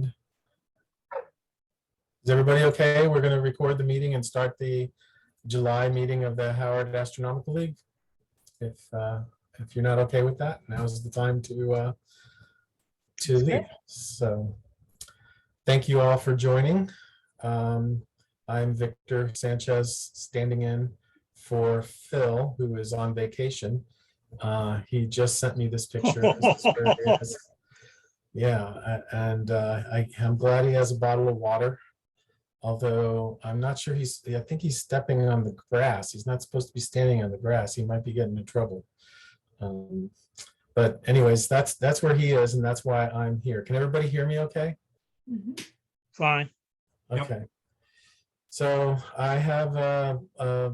Is everybody okay? We're going to record the meeting and start the July meeting of the Howard Astronomical League. If you're not okay with that, now's the time to leave. So thank you all for joining. I'm Victor Sanchez, standing in for Phil, who is on vacation. He just sent me this picture. Yeah, and I'm glad he has a bottle of water. Although I'm not sure I think he's stepping on the grass. He's not supposed to be standing on the grass. He might be getting in trouble. But anyways, that's where he is, and that's why I'm here. Can everybody hear me okay? Mm-hmm. Fine. Okay. Yep. So I have a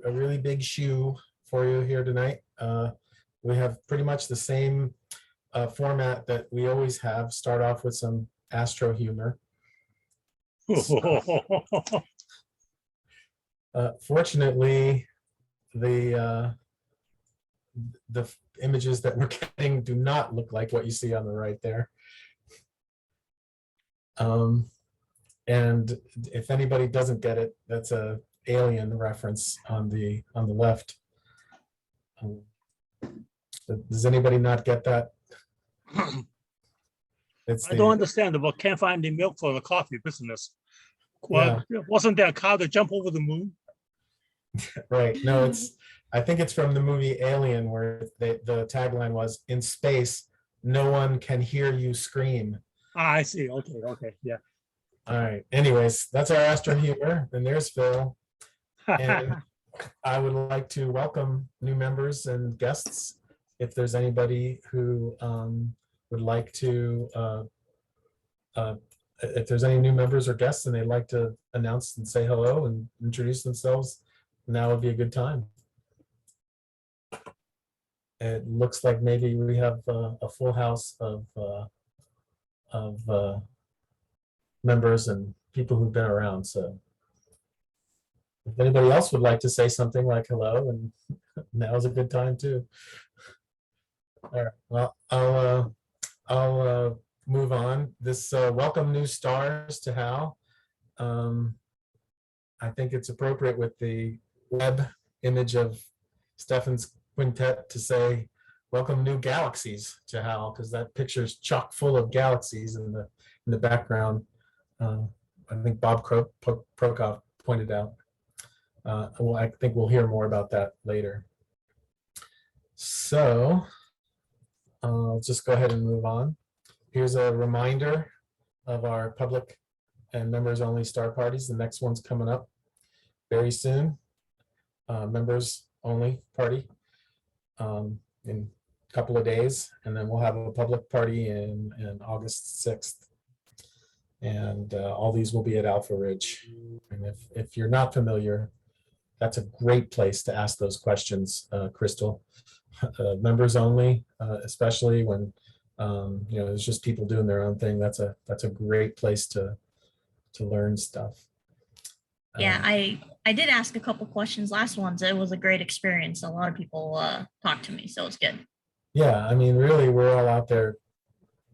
really big shoe for you here tonight. We have pretty much the same format that we always have. Start off with some astro humor. Fortunately, the images that we're getting do not look like what you see on the right there. And if anybody doesn't get it, that's a alien reference on the left. Does anybody not get that? I don't understand, but can't find the milk for the coffee business. Yeah. Wasn't there a cow to jump over the moon? Right. No, I think it's from the movie Alien, where the tagline was, "In space, no one can hear you scream." Ah, I see. Okay, yeah. All right. Anyways, that's our astro humor, and there's Phil. And I would like to welcome new members and guests. If there's anybody who would like to, if there's any new members or guests and they'd like to announce and say hello and introduce themselves, now would be a good time. It looks like maybe we have a full house of members and people who've been around. So if anybody else would like to say something like hello, and now is a good time too. All right, well, I'll move on. This welcome new stars to HAL. I think it's appropriate with the web image of Stefan's quintet to say welcome new galaxies to HAL, because that picture is chock full of galaxies in the background. I think Bob Prokop pointed out. Well, I think we'll hear more about that later. So I'll just go ahead and move on. Here's a reminder of our public and members only star parties. The next one's coming up very soon. Members only party in a couple of days, and then we'll have a public party in August 6th. And all these will be at Alpha Ridge. And if you're not familiar, that's a great place to ask those questions, Crystal. Members only, especially when there's just people doing their own thing. That's a great place to learn stuff. Yeah, I did ask a couple questions last ones. It was a great experience. A lot of people talked to me, so it's good. Yeah, I mean, really, we're all out there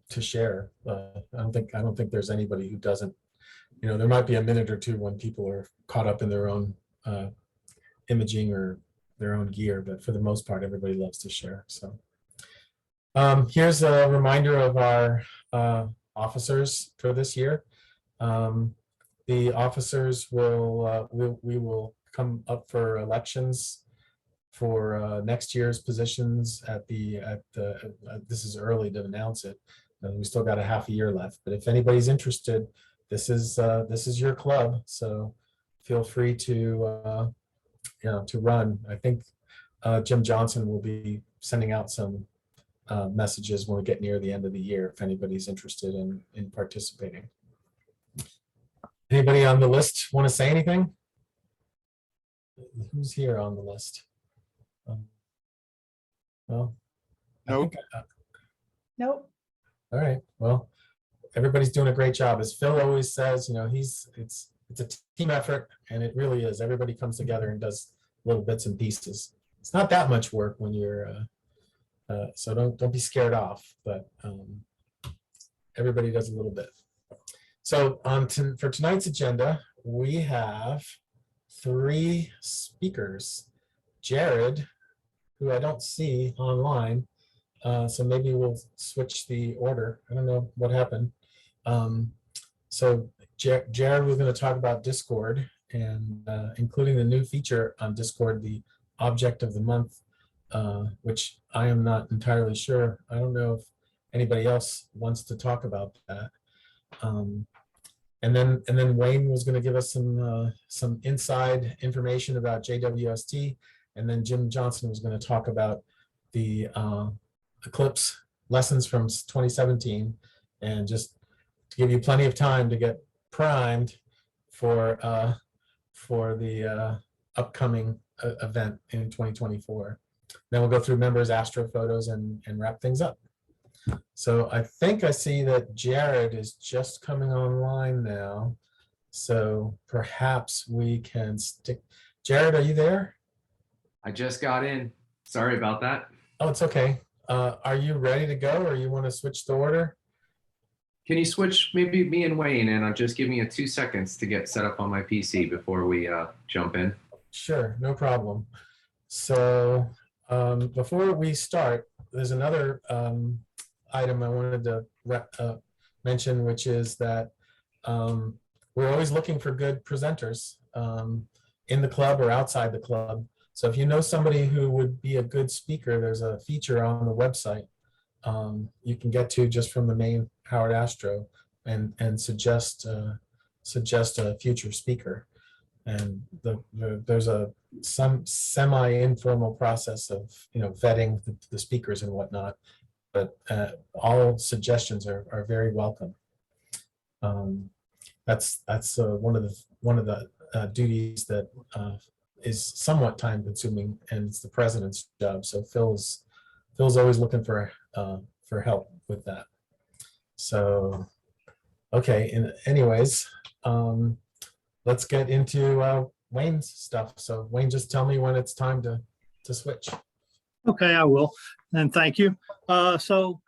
to share. I don't think there's anybody who doesn't. There might be a minute or two when people are caught up in their own imaging or their own gear, but for the most part, everybody loves to share. So here's a reminder of our officers for this year. The officers we will come up for elections for next year's positions this is early to announce it. We still got a half a year left, but if anybody's interested, this is your club. So feel free to run. I think Jim Johnson will be sending out some messages when we get near the end of the year if anybody's interested in participating. Anybody on the list want to say anything? Who's here on the list? Well, nope. Nope. All right. Well, everybody's doing a great job. As Phil always says, it's a team effort, and it really is. Everybody comes together and does little bits and pieces. It's not that much work when you're so don't be scared off, but everybody does a little bit. So for tonight's agenda, we have 3 speakers. Jared, who I don't see online, so maybe we'll switch the order. I don't know what happened. So Jared was going to talk about Discord and including the new feature on Discord, the object of the month, which I am not entirely sure. I don't know if anybody else wants to talk about that. And then Wayne was going to give us some inside information about JWST, and then Jim Johnson was going to talk about the Eclipse lessons from 2017, and just to give you plenty of time to get primed for the upcoming event in 2024. Then we'll go through members' astro photos and wrap things up. So I think I see that Jared is just coming online now. So perhaps we can stick. Jared, are you there? I just got in. Sorry about that. Oh, it's okay. Are you ready to go, or you want to switch the order? Can you switch maybe me and Wayne, and just give me 2 seconds to get set up on my PC before we jump in? Sure, no problem. So before we start, there's another item I wanted to mention, which is that we're always looking for good presenters in the club or outside the club. So if you know somebody who would be a good speaker, there's a feature on the website you can get to just from the main Howard Astro and suggest a future speaker. And there's some semi-informal process of vetting the speakers and whatnot, but all suggestions are very welcome. That's one of the duties that is somewhat time consuming, and it's the president's job. So Phil's always looking for help with that. So okay, and anyways, let's get into Wayne's stuff. So Wayne, just tell me when it's time to switch. Okay, I will. And thank you. So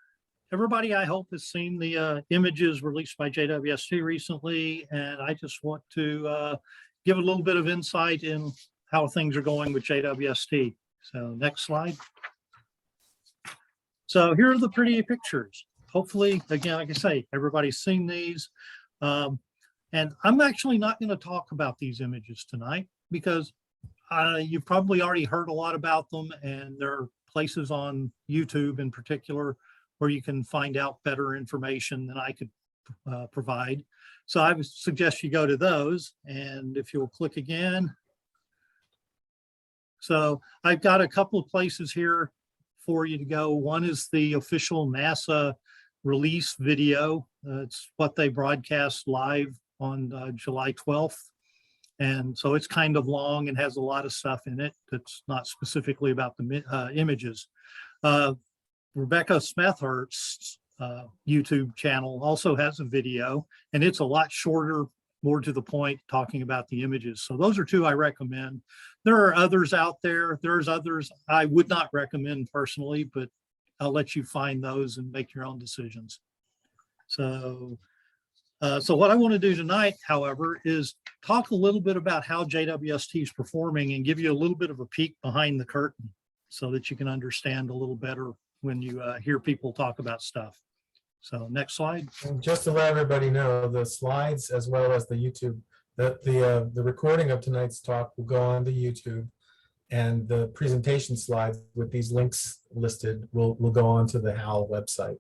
everybody, I hope, has seen the images released by JWST recently. And I just want to give a little bit of insight in how things are going with JWST. So next slide. So here are the pretty pictures. Hopefully, again, like I say, everybody's seen these. And I'm actually not going to talk about these images tonight because you've probably already heard a lot about them, and there are places on YouTube in particular where you can find out better information than I could provide. So I would suggest you go to those, and if you'll click again. So I've got a couple of places here for you to go. One is the official NASA release video. It's what they broadcast live on July 12th. And so it's kind of long and has a lot of stuff in it that's not specifically about the images. Rebecca Smethurst's YouTube channel also has a video, and it's a lot shorter, more to the point, talking about the images. So those are 2 I recommend. There are others out there. There's others I would not recommend personally, but I'll let you find those and make your own decisions. So what I want to do tonight, however, is talk a little bit about how JWST is performing and give you a little bit of a peek behind the curtain so that you can understand a little better when you hear people talk about stuff. So next slide. And just to let everybody know, the slides as well as the YouTube, the recording of tonight's talk will go on to YouTube, and the presentation slides with these links listed will go on to the HAL website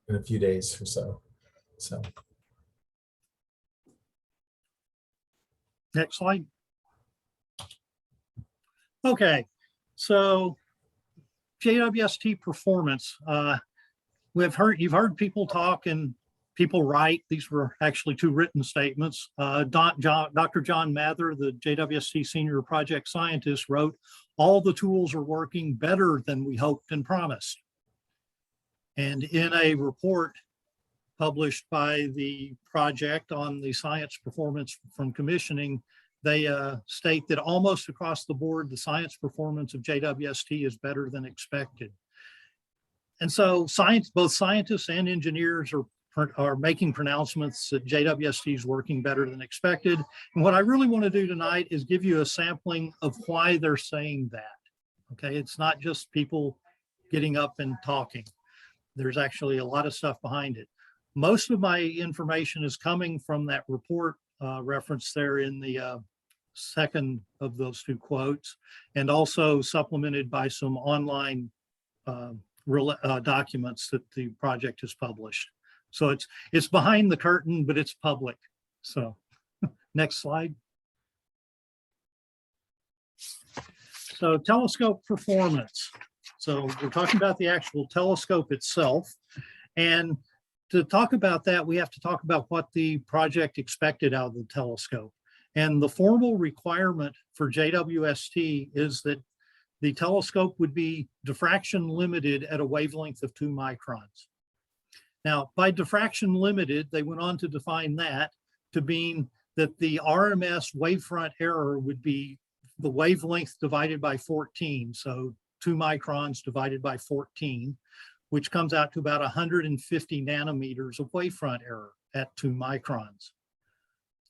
in a few days or so. So next slide. Okay, so JWST performance. You've heard people talk and people write. These were actually 2 written statements. Dr. John Mather, the JWST senior project scientist, wrote, "All the tools are working better than we hoped and promised." And in a report published by the project on the science performance from commissioning, they state that almost across the board, the science performance of JWST is better than expected. And so both scientists and engineers are are making pronouncements that JWST is working better than expected. And what I really want to do tonight is give you a sampling of why they're saying that. Okay, it's not just people getting up and talking. There's actually a lot of stuff behind it. Most of my information is coming from that report reference there in the second of those two quotes, and also supplemented by some online documents that the project has published. So it's behind the curtain, but it's public. So next slide. So telescope performance. So we're talking about the actual telescope itself. And to talk about that, we have to talk about what the project expected out of the telescope. And the formal requirement for JWST is that the telescope would be diffraction limited at a wavelength of 2 microns. Now, by diffraction limited, they went on to define that to mean that the RMS wavefront error would be the wavelength divided by 14. So 2 microns divided by 14, which comes out to about 150 nanometers of wavefront error at 2 microns.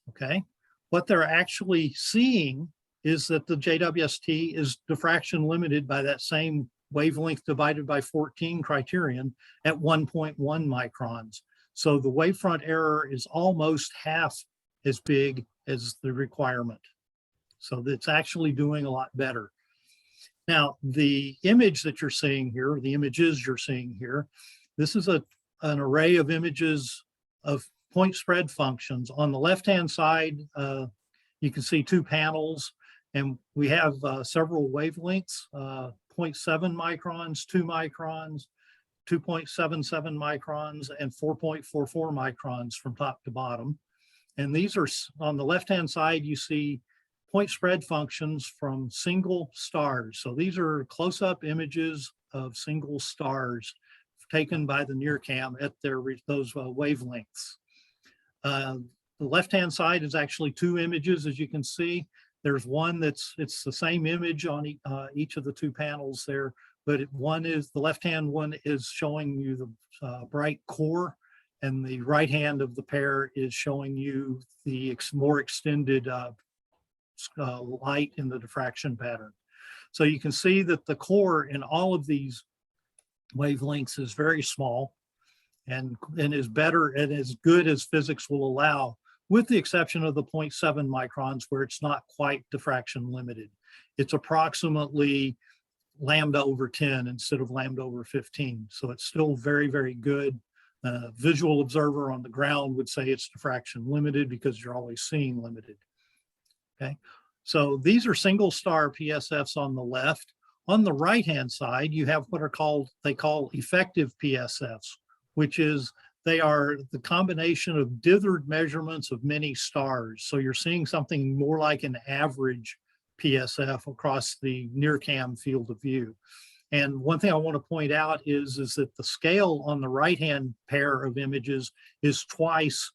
Okay, what they're actually seeing is that the JWST is diffraction limited by that same wavelength divided by 14 criterion at 1.1 microns. So the wavefront error is almost half as big as the requirement. So it's actually doing a lot better. Now, the image that you're seeing here, the images you're seeing here, this is an array of images of point spread functions. On the left-hand side, you can see 2 panels, and we have several wavelengths, 0.7 microns, 2 microns, 2.77 microns, and 4.44 microns from top to bottom. And these are, on the left-hand side, you see point spread functions from single stars. So these are close-up images of single stars taken by the NIRCam at those wavelengths. The left-hand side is actually 2 images, as you can see. There's one it's the same image on each of the 2 panels there, but the left-hand one is showing you the bright core, and the right hand of the pair is showing you the more extended light in the diffraction pattern. So you can see that the core in all of these wavelengths is very small and is better and as good as physics will allow, with the exception of the 0.7 microns where it's not quite diffraction limited. It's approximately lambda over 10 instead of lambda over 15. So it's still very, very good. A visual observer on the ground would say it's diffraction limited because you're always seeing limited. Okay, so these are single star PSFs on the left. On the right-hand side, you have what they call effective PSFs, which is they are the combination of dithered measurements of many stars. So you're seeing something more like an average PSF across the NIRCam field of view. And one thing I want to point out is that the scale on the right-hand pair of images is twice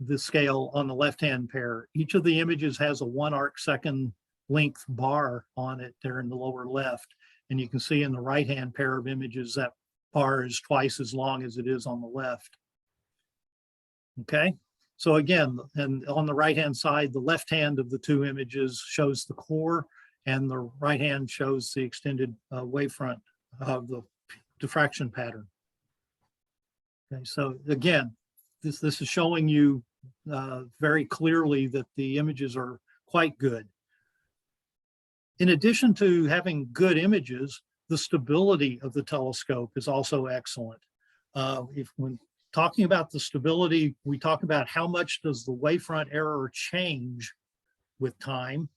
the scale on the left-hand pair. Each of the images has a 1 arcsecond length bar on it there in the lower left. And you can see in the right-hand pair of images, that bar is twice as long as it is on the left. Okay, so again, and on the right-hand side, the left hand of the 2 images shows the core, and the right hand shows the extended wavefront of the diffraction pattern. Okay, so again, this is showing you very clearly that the images are quite good. In addition to having good images, the stability of the telescope is also excellent. When talking about the stability, we talk about how much does the wavefront error change with time,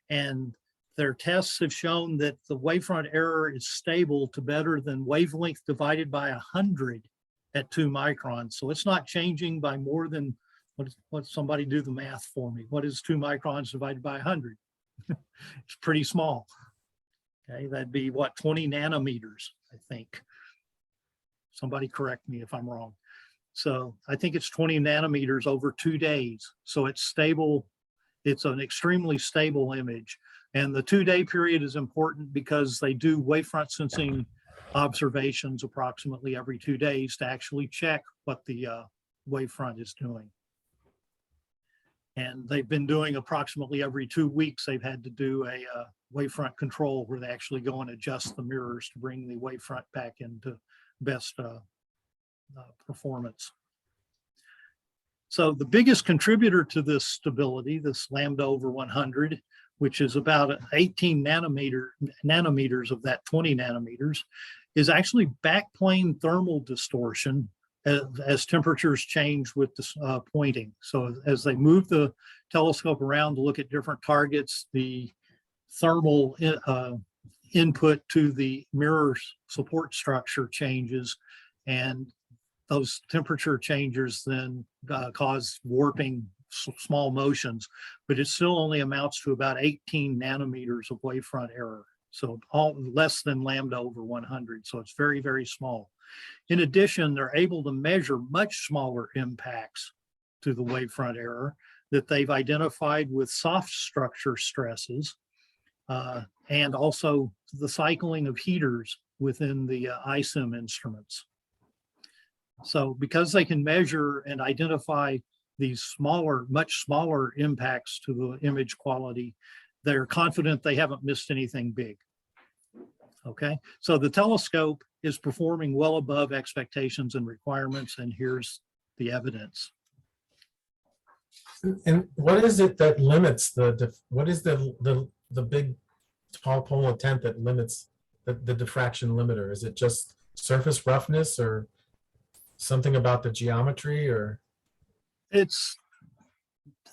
and their tests have shown that the wavefront error is stable to better than wavelength divided by 100 at 2 microns. So it's not changing by more than, what somebody do the math for me. What is 2 microns divided by 100? It's pretty small. Okay, that'd be what, 20 nanometers, I think. Somebody correct me if I'm wrong. So I think it's 20 nanometers over 2 days. So it's stable. It's an extremely stable image. And the 2-day period is important because they do wavefront sensing observations approximately every 2 days to actually check what the wavefront is doing. And they've been doing approximately every 2 weeks, they've had to do a wavefront control where they actually go and adjust the mirrors to bring the wavefront back into best performance. So the biggest contributor to this stability, this lambda over 100, which is about 18 nanometers of that 20 nanometers, is actually backplane thermal distortion as temperatures change with the pointing. So as they move the telescope around to look at different targets, the thermal input to the mirror support structure changes, and those temperature changes then cause warping, small motions, but it still only amounts to about 18 nanometers of wavefront error. So all less than lambda over 100. So it's very, very small. In addition, they're able to measure much smaller impacts to the wavefront error that they've identified with soft structure stresses, and also the cycling of heaters within the ISIM instruments. So because they can measure and identify these smaller, much smaller impacts to the image quality, they're confident they haven't missed anything big. Okay, so the telescope is performing well above expectations and requirements, and here's the evidence. And what is it that limits what is the big tall polar tent that limits the diffraction limiter? Is it just surface roughness or something about the geometry, or? It's,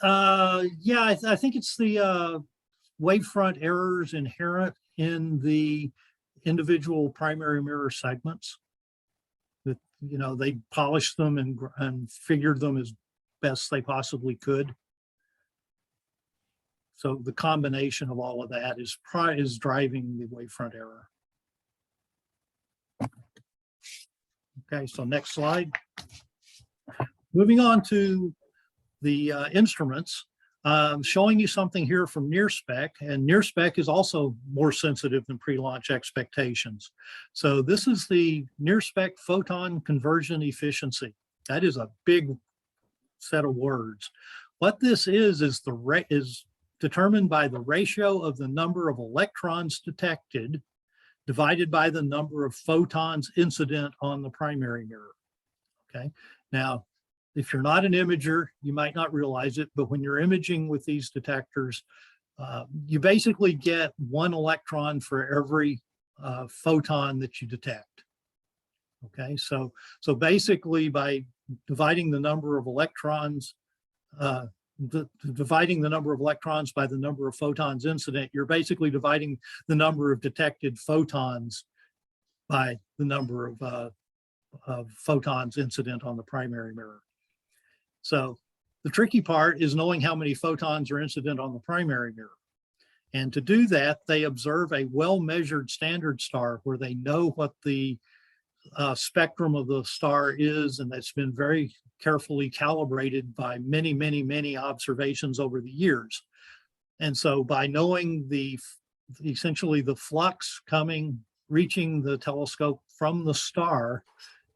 yeah, I think it's the wavefront errors inherent in the individual primary mirror segments. That, you know, they polished them and figured them as best they possibly could. So the combination of all of that is driving the wavefront error. Okay, so next slide. Moving on to the instruments, showing you something here from near spec, and near spec is also more sensitive than pre-launch expectations. So this is the near spec photon conversion efficiency. That is a big set of words. What this is determined by the ratio of the number of electrons detected divided by the number of photons incident on the primary mirror. Okay, now if you're not an imager, you might not realize it, but when you're imaging with these detectors, you basically get 1 electron for every photon that you detect. Okay, so basically by dividing the number of electrons, dividing the number of electrons by the number of photons incident, you're basically dividing the number of detected photons by the number of photons incident on the primary mirror. So the tricky part is knowing how many photons are incident on the primary mirror. And to do that, they observe a well-measured standard star where they know what the spectrum of the star is, and that's been very carefully calibrated by many, many, many observations over the years. And so by knowing essentially the flux reaching the telescope from the star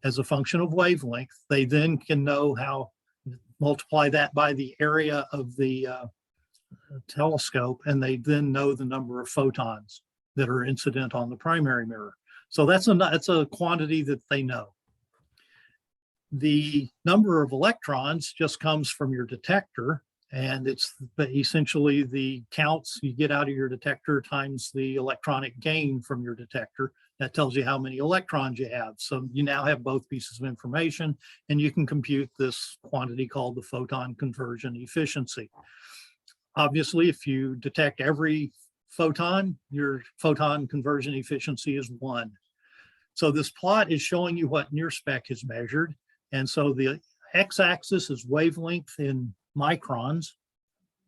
as a function of wavelength, they then can know how multiply that by the area of the telescope, and they then know the number of photons that are incident on the primary mirror. So that's a quantity that they know. The number of electrons just comes from your detector, and it's essentially the counts you get out of your detector times the electronic gain from your detector. That tells you how many electrons you have. So you now have both pieces of information, and you can compute this quantity called the photon conversion efficiency. Obviously, if you detect every photon, your photon conversion efficiency is 1. So this plot is showing you what near spec is measured. And so the x-axis is wavelength in microns.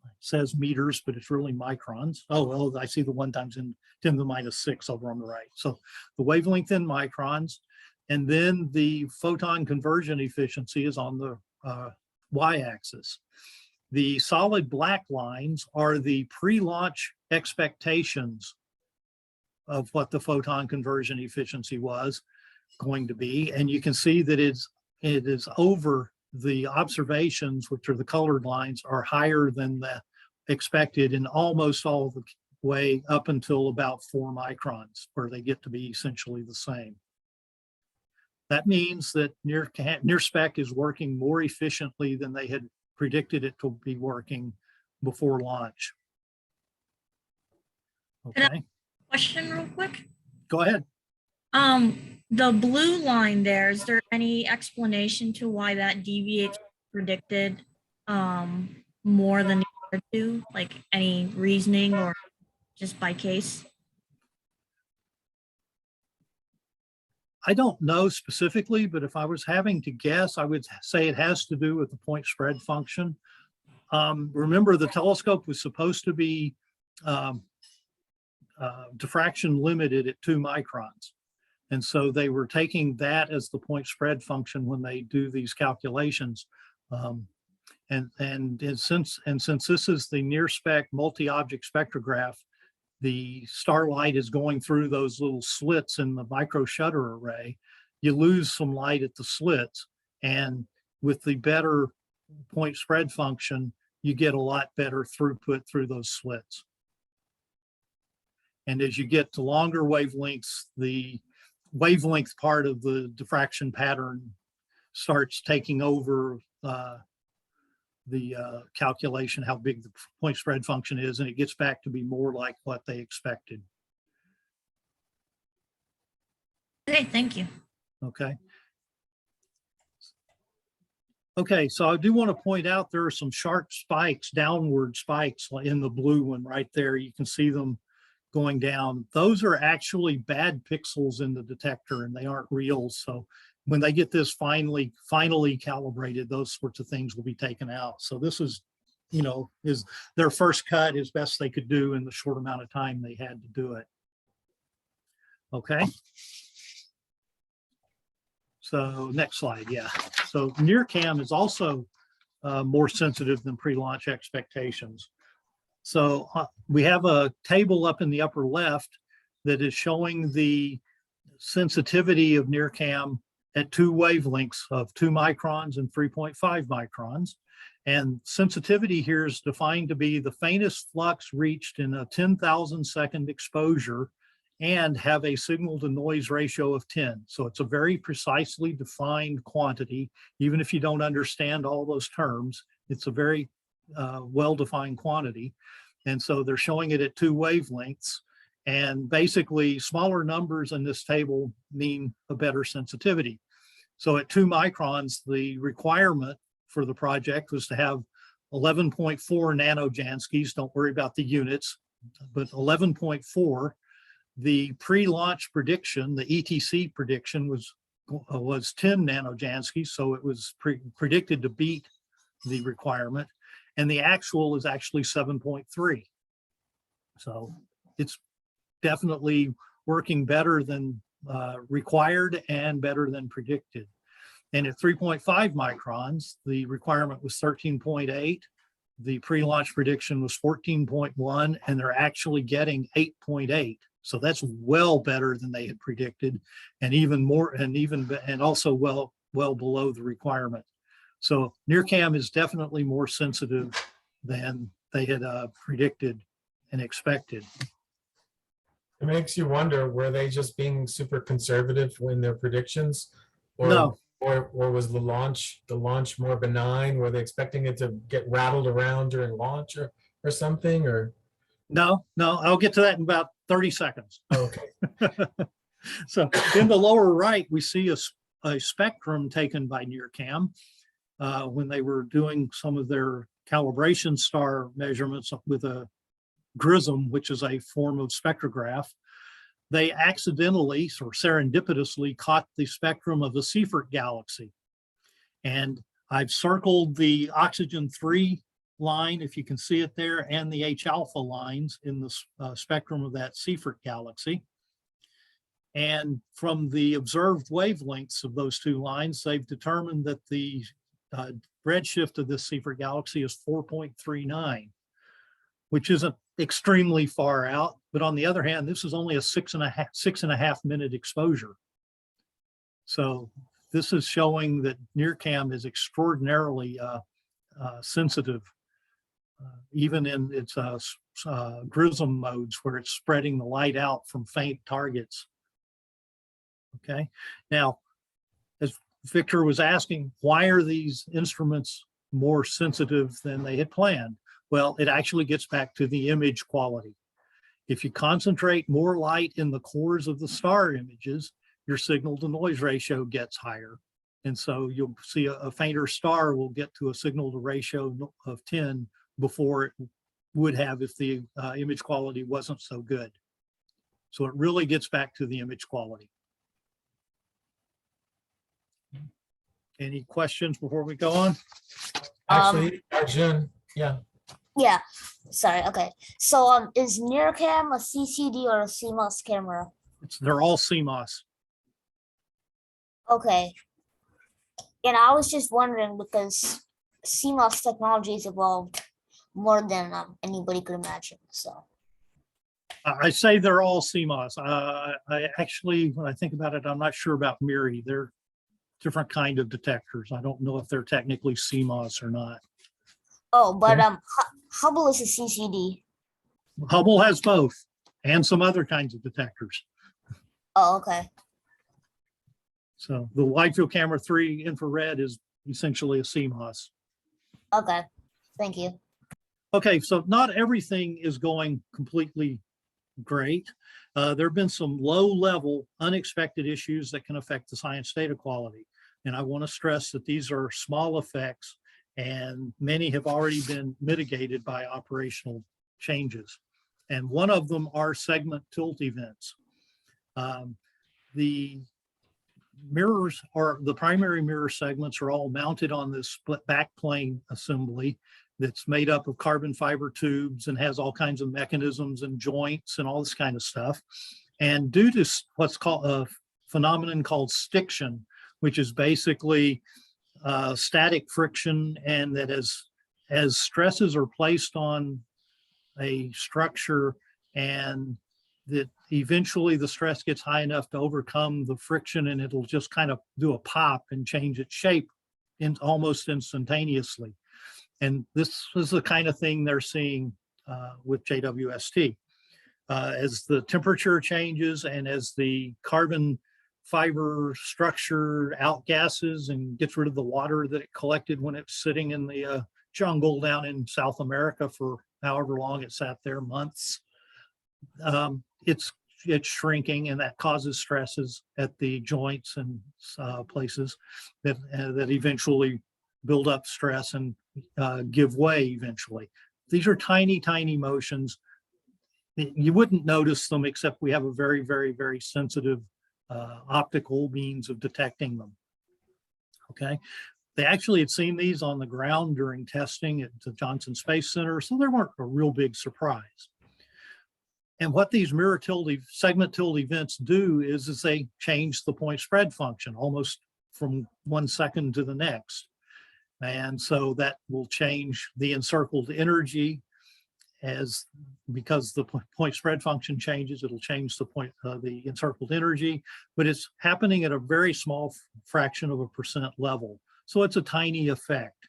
It says meters, but it's really microns. Oh, well, I see the 1 times 10 to the -6 over on the right. So the wavelength in microns, and then the photon conversion efficiency is on the y-axis. The solid black lines are the pre-launch expectations of what the photon conversion efficiency was going to be. And you can see that it is over the observations, which are the colored lines, are higher than the expected in almost all the way up until about 4 microns, where they get to be essentially the same. That means that near spec is working more efficiently than they had predicted it to be working before launch. Okay, Question real quick. go ahead. The blue line there, is there any explanation to why that deviates predicted more than the other two? Like any reasoning or just by case? I don't know specifically, but if I was having to guess, I would say it has to do with the point spread function. Remember, the telescope was supposed to be diffraction limited at 2 microns. And so they were taking that as the point spread function when they do these calculations. And since this is the near spec multi-object spectrograph, the starlight is going through those little slits in the micro shutter array. You lose some light at the slits, and with the better point spread function, you get a lot better throughput through those slits. And as you get to longer wavelengths, the wavelength part of the diffraction pattern starts taking over the calculation, how big the point spread function is, and it gets back to be more like what they expected. Okay, thank you. Okay. Okay, so I do want to point out there are some sharp spikes, downward spikes in the blue one right there. You can see them going down. Those are actually bad pixels in the detector, and they aren't real. So when they get this finally calibrated, those sorts of things will be taken out. So this is, you know, is their first cut as best they could do in the short amount of time they had to do it. Okay. So next slide, yeah. So NearCam is also more sensitive than pre-launch expectations. So we have a table up in the upper left that is showing the sensitivity of NearCam at 2 wavelengths of 2 microns and 3.5 microns. And sensitivity here is defined to be the faintest flux reached in a 10,000 second exposure and have a signal to noise ratio of 10. So it's a very precisely defined quantity. Even if you don't understand all those terms, it's a very well-defined quantity. And so they're showing it at 2 wavelengths. And basically smaller numbers in this table mean a better sensitivity. So at 2 microns, the requirement for the project was to have 11.4 nanojanskis. Don't worry about the units, but 11.4. The pre-launch prediction, the ETC prediction was 10 nanojanskis. So it was predicted to beat the requirement. And the actual is actually 7.3. So it's definitely working better than required and better than predicted. And at 3.5 microns, the requirement was 13.8. The pre-launch prediction was 14.1, and they're actually getting 8.8. So that's well better than they had predicted, and even more, and also well below the requirement. So NearCam is definitely more sensitive than they had predicted and expected. It makes you wonder, were they just being super conservative in their predictions? Or, No. or was the launch more benign? Were they expecting it to get rattled around during launch or something? Or No, I'll get to that in about 30 seconds. okay. So in the lower right, we see a spectrum taken by NearCam when they were doing some of their calibration star measurements with a GRISM, which is a form of spectrograph. They accidentally or serendipitously caught the spectrum of the Seyfert galaxy. And I've circled the oxygen 3 line, if you can see it there, and the H alpha lines in the spectrum of that Seyfert galaxy. And from the observed wavelengths of those 2 lines, they've determined that the redshift of this Seyfert galaxy is 4.39, which isn't extremely far out. But on the other hand, this is only a 6.5 minute exposure. So this is showing that NearCam is extraordinarily sensitive, even in its GRISM modes where it's spreading the light out from faint targets. Okay, now, as Victor was asking, why are these instruments more sensitive than they had planned? Well, it actually gets back to the image quality. If you concentrate more light in the cores of the star images, your signal to noise ratio gets higher. And so you'll see a fainter star will get to a signal to ratio of 10 before it would have if the image quality wasn't so good. So it really gets back to the image quality. Any questions before we go on? Actually, Arjun, yeah. Yeah, sorry. Okay. So is NearCam a CCD or a CMOS camera? They're all CMOS. Okay. And I was just wondering because CMOS technology has evolved more than anybody could imagine. So I say they're all CMOS. I actually, when I think about it, I'm not sure about MIRI. They're different kind of detectors. I don't know if they're technically CMOS or not. oh, but Hubble is a CCD. Hubble has both and some other kinds of detectors. Oh, okay. So the wide field camera 3 infrared is essentially a CMOS. Okay. Thank you. Okay, so not everything is going completely great. There have been some low-level unexpected issues that can affect the science data quality. And I want to stress that these are small effects and many have already been mitigated by operational changes. And one of them are segment tilt events. The mirrors, or the primary mirror segments, are all mounted on this split backplane assembly that's made up of carbon fiber tubes and has all kinds of mechanisms and joints and all this kind of stuff. And due to what's called a phenomenon called stiction, which is basically static friction, and that as stresses are placed on a structure and that eventually the stress gets high enough to overcome the friction and it'll just kind of do a pop and change its shape almost instantaneously. And this is the kind of thing they're seeing with JWST. As the temperature changes and as the carbon fiber structure outgasses and gets rid of the water that it collected when it's sitting in the jungle down in South America for however long it sat there, months, it's shrinking, and that causes stresses at the joints and places that eventually build up stress and give way eventually. These are tiny, tiny motions. You wouldn't notice them except we have a very, very, very sensitive optical means of detecting them. Okay. They actually had seen these on the ground during testing at the Johnson Space Center, so they weren't a real big surprise. And what these mirror tilt, segment tilt events do is they change the point spread function almost from 1 second to the next. And so that will change the encircled energy because the point spread function changes, it'll change the encircled energy, but it's happening at a very small fraction of a percent level. So it's a tiny effect,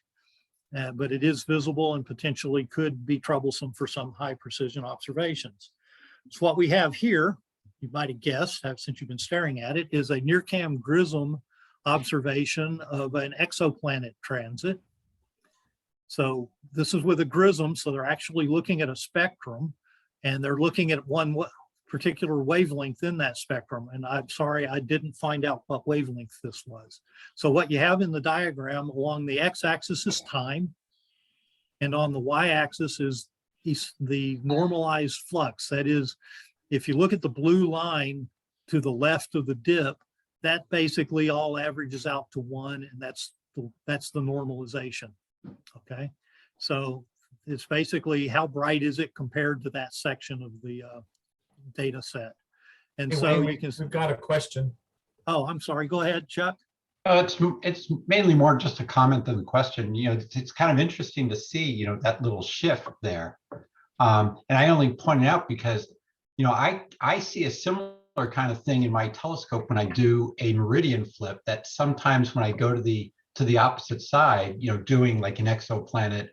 but it is visible and potentially could be troublesome for some high precision observations. So what we have here, you might have guessed, since you've been staring at it, is a NearCam GRISM observation of an exoplanet transit. So this is with a GRISM, so they're actually looking at a spectrum, and they're looking at one particular wavelength in that spectrum. And I'm sorry, I didn't find out what wavelength this was. So what you have in the diagram along the x-axis is time, and on the y-axis is the normalized flux. That is, if you look at the blue line to the left of the dip, that basically all averages out to 1, and that's the normalization. Okay, so it's basically how bright is it compared to that section of the data set. And Hey, so Wayne, you can. we've got a question. Oh, I'm sorry. Go ahead, Chuck. It's mainly more just a comment than a question. You know, it's kind of interesting to see, you know, that little shift there. And I only pointed out because, you know, I see a similar kind of thing in my telescope when I do a meridian flip, that sometimes when I go to the opposite side, you know, doing like an exoplanet,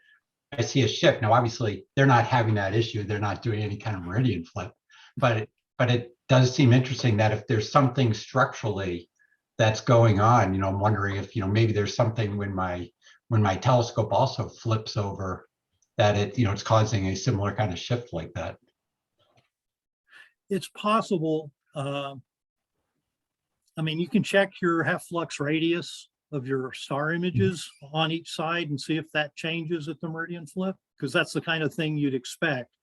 I see a shift. Now, obviously, they're not having that issue. They're not doing any kind of meridian flip, but it does seem interesting that if there's something structurally that's going on, you know, I'm wondering if, you know, maybe there's something when my telescope also flips over, that it, you know, it's causing a similar kind of shift like that. It's possible. I mean, you can check your half flux radius of your star images on each side and see if that changes at the meridian flip, because that's the kind of thing you'd expect.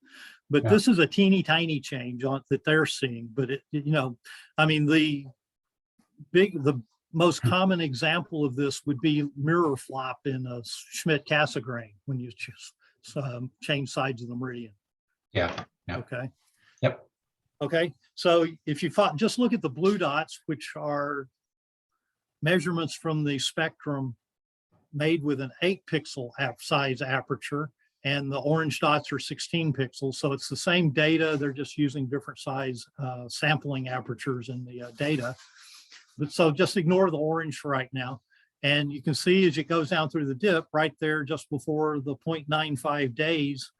But Yeah. this is a teeny tiny change on that they're seeing. But it, you know, I mean, the most common example of this would be mirror flop in a Schmidt-Cassegrain when you change sides of the meridian. Yeah. Yeah. Okay. Yep. Okay. So if you just look at the blue dots, which are measurements from the spectrum made with an 8-pixel size aperture, and the orange dots are 16 pixels. So it's the same data. They're just using different size sampling apertures in the data. But so just ignore the orange for right now. And you can see as it goes down through the dip right there, just before the 0.95 days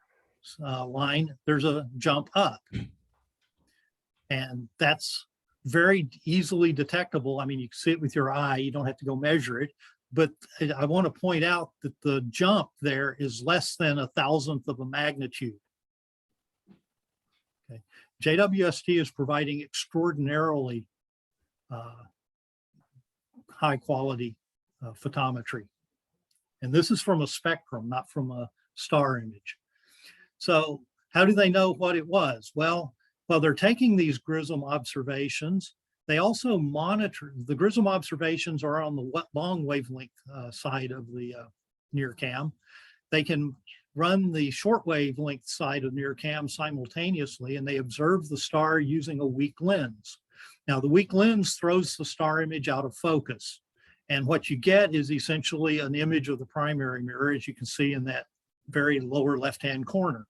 line, there's a jump up. And that's very easily detectable. I mean, you can see it with your eye. You don't have to go measure it. But I want to point out that the jump there is less than 1,000th of a magnitude. Okay. JWST is providing extraordinarily high quality photometry. And this is from a spectrum, not from a star image. So how do they know what it was? Well, they're taking these GRISM observations. They also monitor, the GRISM observations are on the long wavelength side of the NIRCam. They can run the short wavelength side of NIRCam simultaneously, and they observe the star using a weak lens. Now, the weak lens throws the star image out of focus. And what you get is essentially an image of the primary mirror, as you can see in that very lower left-hand corner.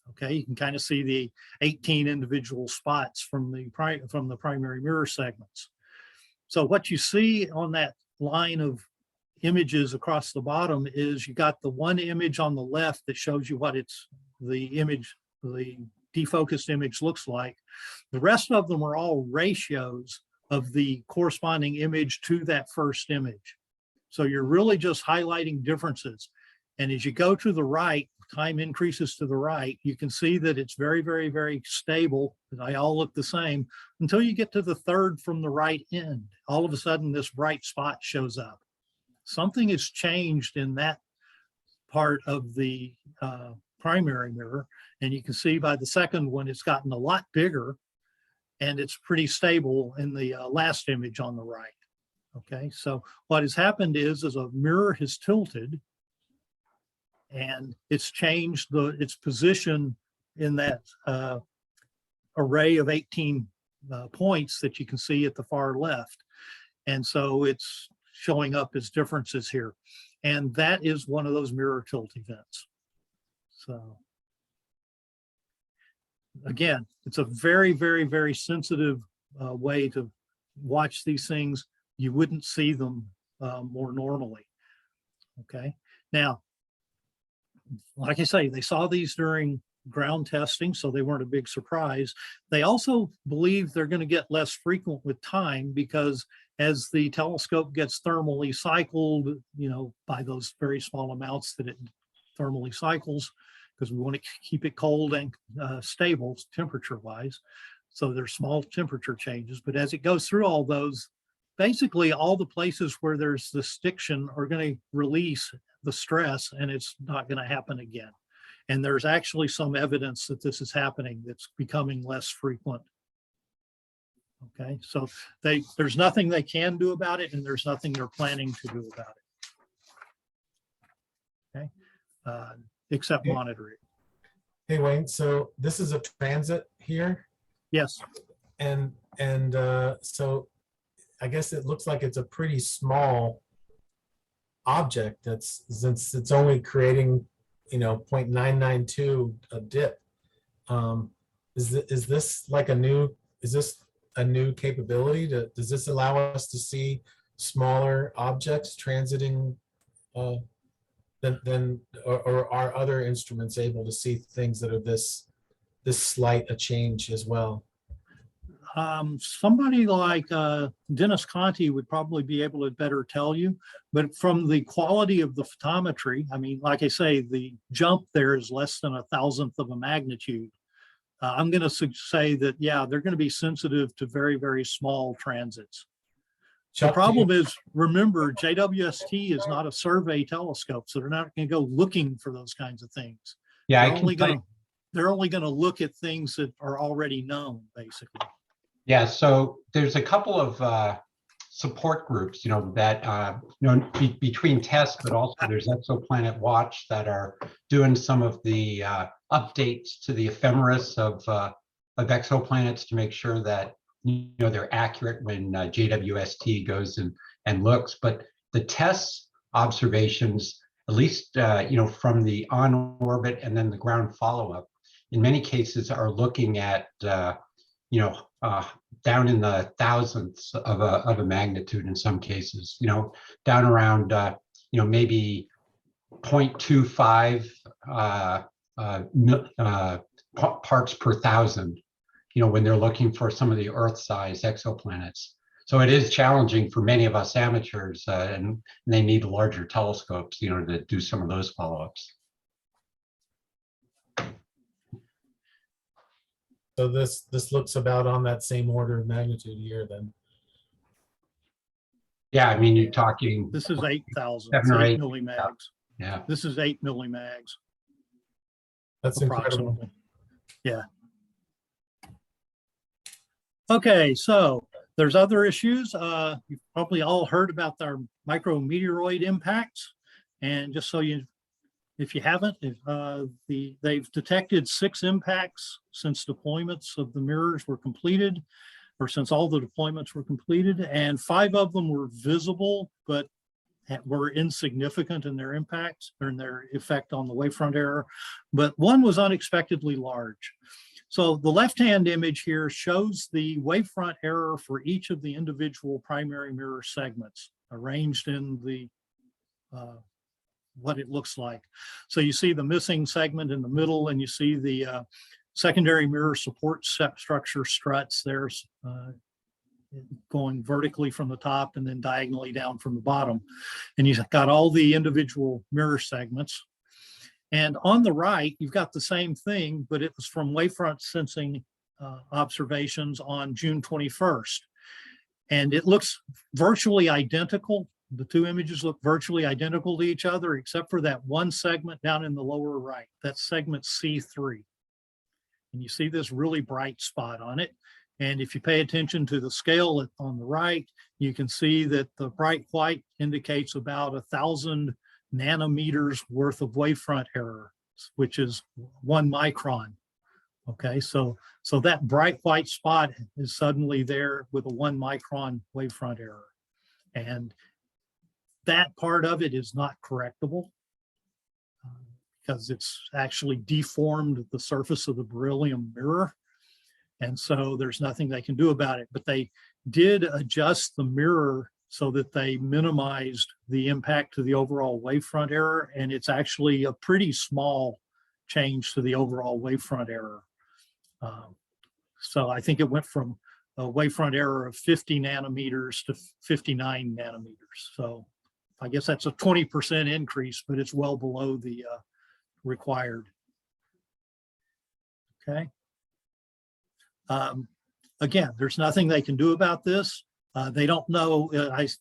Okay, you can kind of see the 18 individual spots from the primary mirror segments. So what you see on that line of images across the bottom is you got the one image on the left that shows you what the defocused image looks like. The rest of them are all ratios of the corresponding image to that first image. So you're really just highlighting differences. And as you go to the right, time increases to the right, you can see that it's very, very, very stable. They all look the same until you get to the third from the right end. All of a sudden, this bright spot shows up. Something has changed in that part of the primary mirror. And you can see by the second one, it's gotten a lot bigger and it's pretty stable in the last image on the right. Okay, so what has happened is a mirror has tilted and it's changed its position in that array of 18 points that you can see at the far left. And so it's showing up as differences here. And that is one of those mirror tilt events. So again, it's a very, very, very sensitive way to watch these things. You wouldn't see them more normally. Okay, now, like I say, they saw these during ground testing, so they weren't a big surprise. They also believe they're going to get less frequent with time because as the telescope gets thermally cycled, you know, by those very small amounts that it thermally cycles, because we want to keep it cold and stable temperature-wise. So there's small temperature changes, but as it goes through all those, basically all the places where there's the stiction are going to release the stress and it's not going to happen again. And there's actually some evidence that this is happening that's becoming less frequent. Okay, so there's nothing they can do about it and there's nothing they're planning to do about it. Okay, except monitor it. Hey, Wayne, so this is a transit here. Yes. And so I guess it looks like it's a pretty small object since it's only creating, you know, 0.992 a dip. Is this like is this a new capability? Does this allow us to see smaller objects transiting or are other instruments able to see things that are this slight a change as well? Somebody like Dennis Conti would probably be able to better tell you, but from the quality of the photometry, I mean, like I say, the jump there is less than 1,000th of a magnitude. I'm going to say that, yeah, they're going to be sensitive to very, very small transits. The Chuck, problem is, remember, JWST is not a survey telescope, so they're not going to go looking for those kinds of things. Yeah, They're only going to look at things that are already known, basically. yeah. So there's a couple of support groups, that between tests, but also there's Exoplanet Watch that are doing some of the updates to the ephemeris of exoplanets to make sure that they're accurate when JWST goes and looks. But the test observations, at least from the on orbit and then the ground follow-up, in many cases are looking at down in the thousandths of a magnitude in some cases, down around maybe 0.25 parts per thousand, when they're looking for some of the Earth-sized exoplanets. So it is challenging for many of us amateurs, and they need larger telescopes, to do some of those follow-ups. So this looks about on that same order of magnitude here then. Yeah, I mean, you're talking. This is 8,000, 7 or 8 millimags. Yeah. This is 8 millimags. That's incredible. Approximately. Yeah. Okay, so there's other issues. You've probably all heard about their micrometeoroid impacts. And just so if you haven't, they've detected 6 impacts since deployments of the mirrors were completed, or since all the deployments were completed, and 5 of them were visible, but were insignificant in their impacts or in their effect on the wavefront error, but 1 was unexpectedly large. So the left-hand image here shows the wavefront error for each of the individual primary mirror segments arranged in the what it looks like. So you see the missing segment in the middle, and you see the secondary mirror support structure struts. There's going vertically from the top and then diagonally down from the bottom. And you've got all the individual mirror segments. And on the right, you've got the same thing, but it was from wavefront sensing observations on June 21st. And it looks virtually identical. The 2 images look virtually identical to each other, except for that 1 segment down in the lower right. That's segment C3. And you see this really bright spot on it. And if you pay attention to the scale on the right, you can see that the bright white indicates about 1,000 nanometers worth of wavefront error, which is 1 micron. Okay, so that bright white spot is suddenly there with a 1 micron wavefront error. And that part of it is not correctable because it's actually deformed the surface of the beryllium mirror. And so there's nothing they can do about it, but they did adjust the mirror so that they minimized the impact to the overall wavefront error. And it's actually a pretty small change to the overall wavefront error. So I think it went from a wavefront error of 50 nanometers to 59 nanometers. So I guess that's a 20% increase, but it's well below the required. Okay. Again, there's nothing they can do about this. They don't know.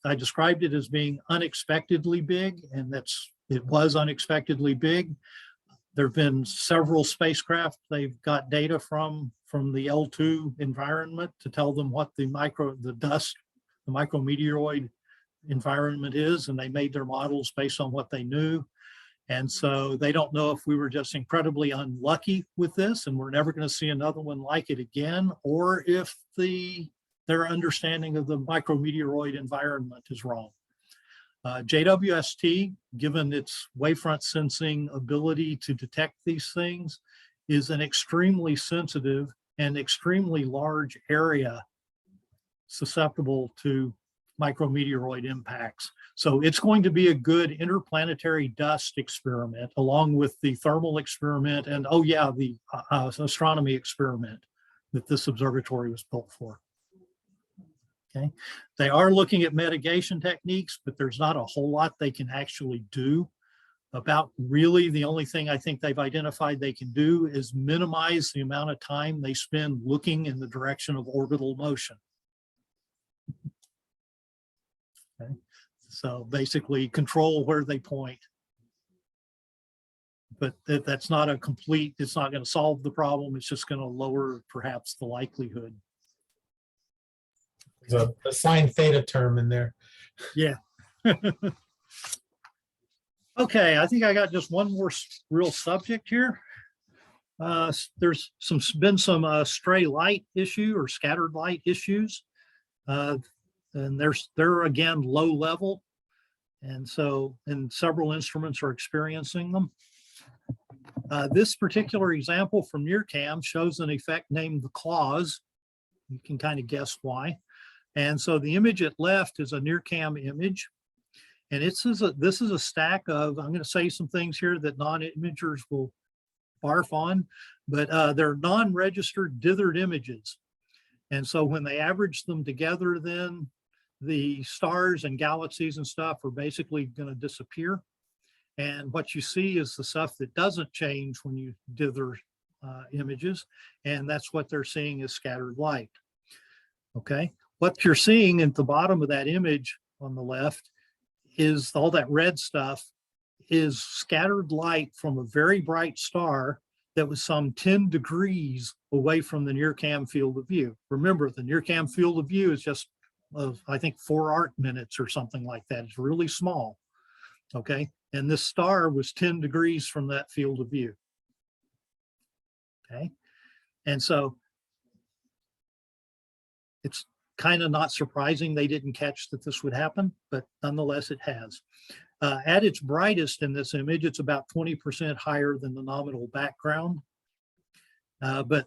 I described it as being unexpectedly big, and it was unexpectedly big. There have been several spacecraft they've got data from the L2 environment to tell them what the micrometeoroid environment is, and they made their models based on what they knew. And so they don't know if we were just incredibly unlucky with this and we're never going to see another one like it again, or if their understanding of the micrometeoroid environment is wrong. JWST, given its wavefront sensing ability to detect these things, is an extremely sensitive and extremely large area susceptible to micrometeoroid impacts. So it's going to be a good interplanetary dust experiment along with the thermal experiment and, oh yeah, the astronomy experiment that this observatory was built for. Okay, they are looking at mitigation techniques, but there's not a whole lot they can actually do. About really the only thing I think they've identified they can do is minimize the amount of time they spend looking in the direction of orbital motion. Okay. So basically control where they point. But that's not a complete, it's not going to solve the problem. It's just going to lower perhaps the likelihood. There's a sine theta term in there. Yeah. Okay, I think I got just one more real subject here. There's been some stray light issue or scattered light issues. And they're again low level. And several instruments are experiencing them. This particular example from NIRCam shows an effect named the claws. You can kind of guess why. And so the image at left is a NIRCam image. And this is a stack of, I'm going to say some things here that non-imagers will barf on, but they're non-registered dithered images. And so when they average them together, then the stars and galaxies and stuff are basically going to disappear. And what you see is the stuff that doesn't change when you dither images. And that's what they're seeing is scattered light. Okay. What you're seeing at the bottom of that image on the left is all that red stuff is scattered light from a very bright star that was some 10 degrees away from the NIRCam field of view. Remember, the NIRCam field of view is just, I think, 4 arc minutes or something like that. It's really small, okay? And this star was 10 degrees from that field of view, okay? And so it's kind of not surprising they didn't catch that this would happen, but nonetheless it has. At its brightest in this image, it's about 20% higher than the nominal background. But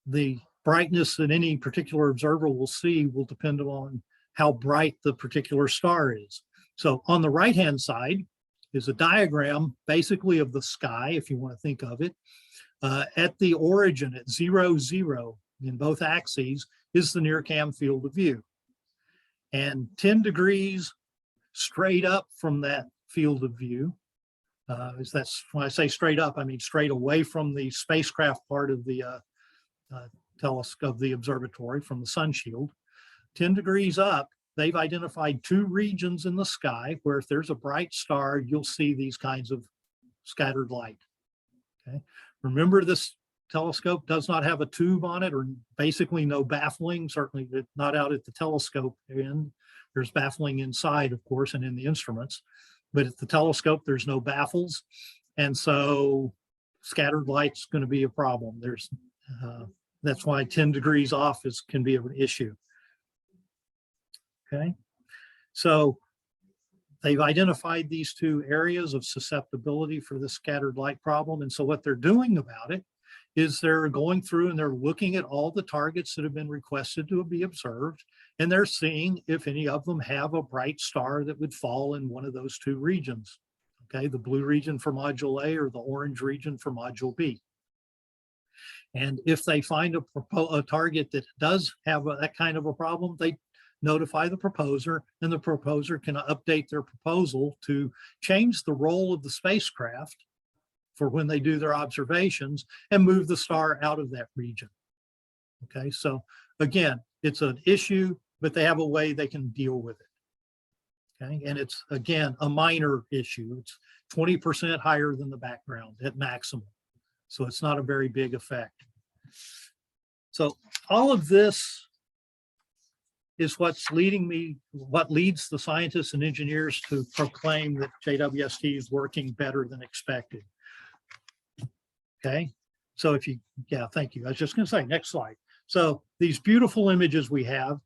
the brightness that any particular observer will see will depend on how bright the particular star is. So on the right-hand side is a diagram basically of the sky, if you want to think of it. At the origin at 0, 0 in both axes is the NIRCam field of view. And 10 degrees straight up from that field of view, that's when I say straight up, I mean straight away from the spacecraft part of the telescope, the observatory, from the sun shield. 10 degrees up, they've identified 2 regions in the sky where if there's a bright star, you'll see these kinds of scattered light. Okay. Remember, this telescope does not have a tube on it, or basically no baffling, certainly not out at the telescope end. There's baffling inside, of course, and in the instruments. But at the telescope, there's no baffles. And so scattered light's going to be a problem. That's why 10 degrees off can be an issue. Okay. So they've identified these 2 areas of susceptibility for the scattered light problem. And so what they're doing about it is they're going through and they're looking at all the targets that have been requested to be observed, and they're seeing if any of them have a bright star that would fall in one of those 2 regions. Okay, the blue region for module A or the orange region for module B. And if they find a target that does have that kind of a problem, they notify the proposer, and the proposer can update their proposal to change the role of the spacecraft for when they do their observations and move the star out of that region. Okay, so again, it's an issue, but they have a way they can deal with it. Okay, and it's again a minor issue. It's 20% higher than the background at maximum. So it's not a very big effect. So all of this is what leads the scientists and engineers to proclaim that JWST is working better than expected. Okay, so thank you. I was just going to say, next slide. So these beautiful images we have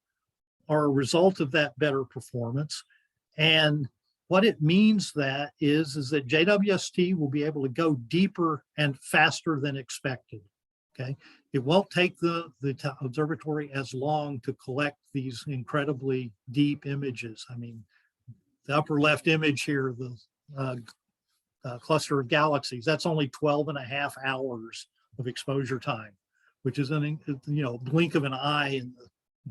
are a result of that better performance. And what it means is that JWST will be able to go deeper and faster than expected. Okay, it won't take the observatory as long to collect these incredibly deep images. I mean, the upper left image here, the cluster of galaxies, that's only 12.5 hours of exposure time, which is an blink of an eye in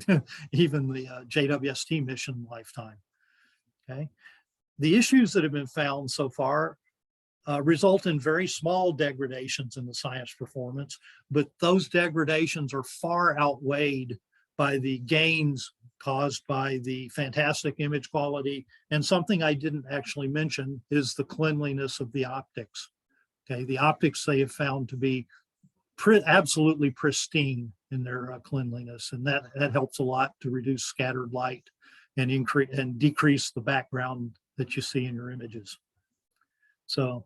the, even the JWST mission lifetime. Okay, the issues that have been found so far result in very small degradations in the science performance, but those degradations are far outweighed by the gains caused by the fantastic image quality. And something I didn't actually mention is the cleanliness of the optics. Okay, the optics they have found to be absolutely pristine in their cleanliness, and that helps a lot to reduce scattered light and decrease the background that you see in your images. So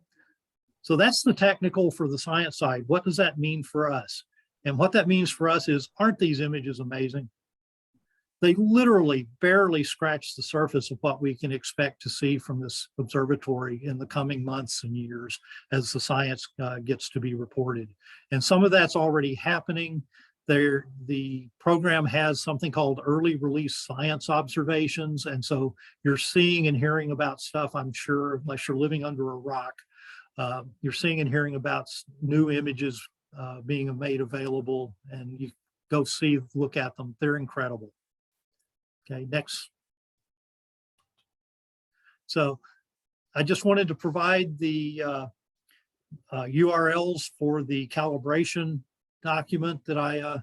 that's the technical for the science side. What does that mean for us? And what that means for us is, aren't these images amazing? They literally barely scratch the surface of what we can expect to see from this observatory in the coming months and years as the science gets to be reported. And some of that's already happening. The program has something called early release science observations. And so you're seeing and hearing about stuff, I'm sure, unless you're living under a rock, you're seeing and hearing about new images being made available, and you go look at them. They're incredible. Okay, next. So I just wanted to provide the URLs for the calibration document that I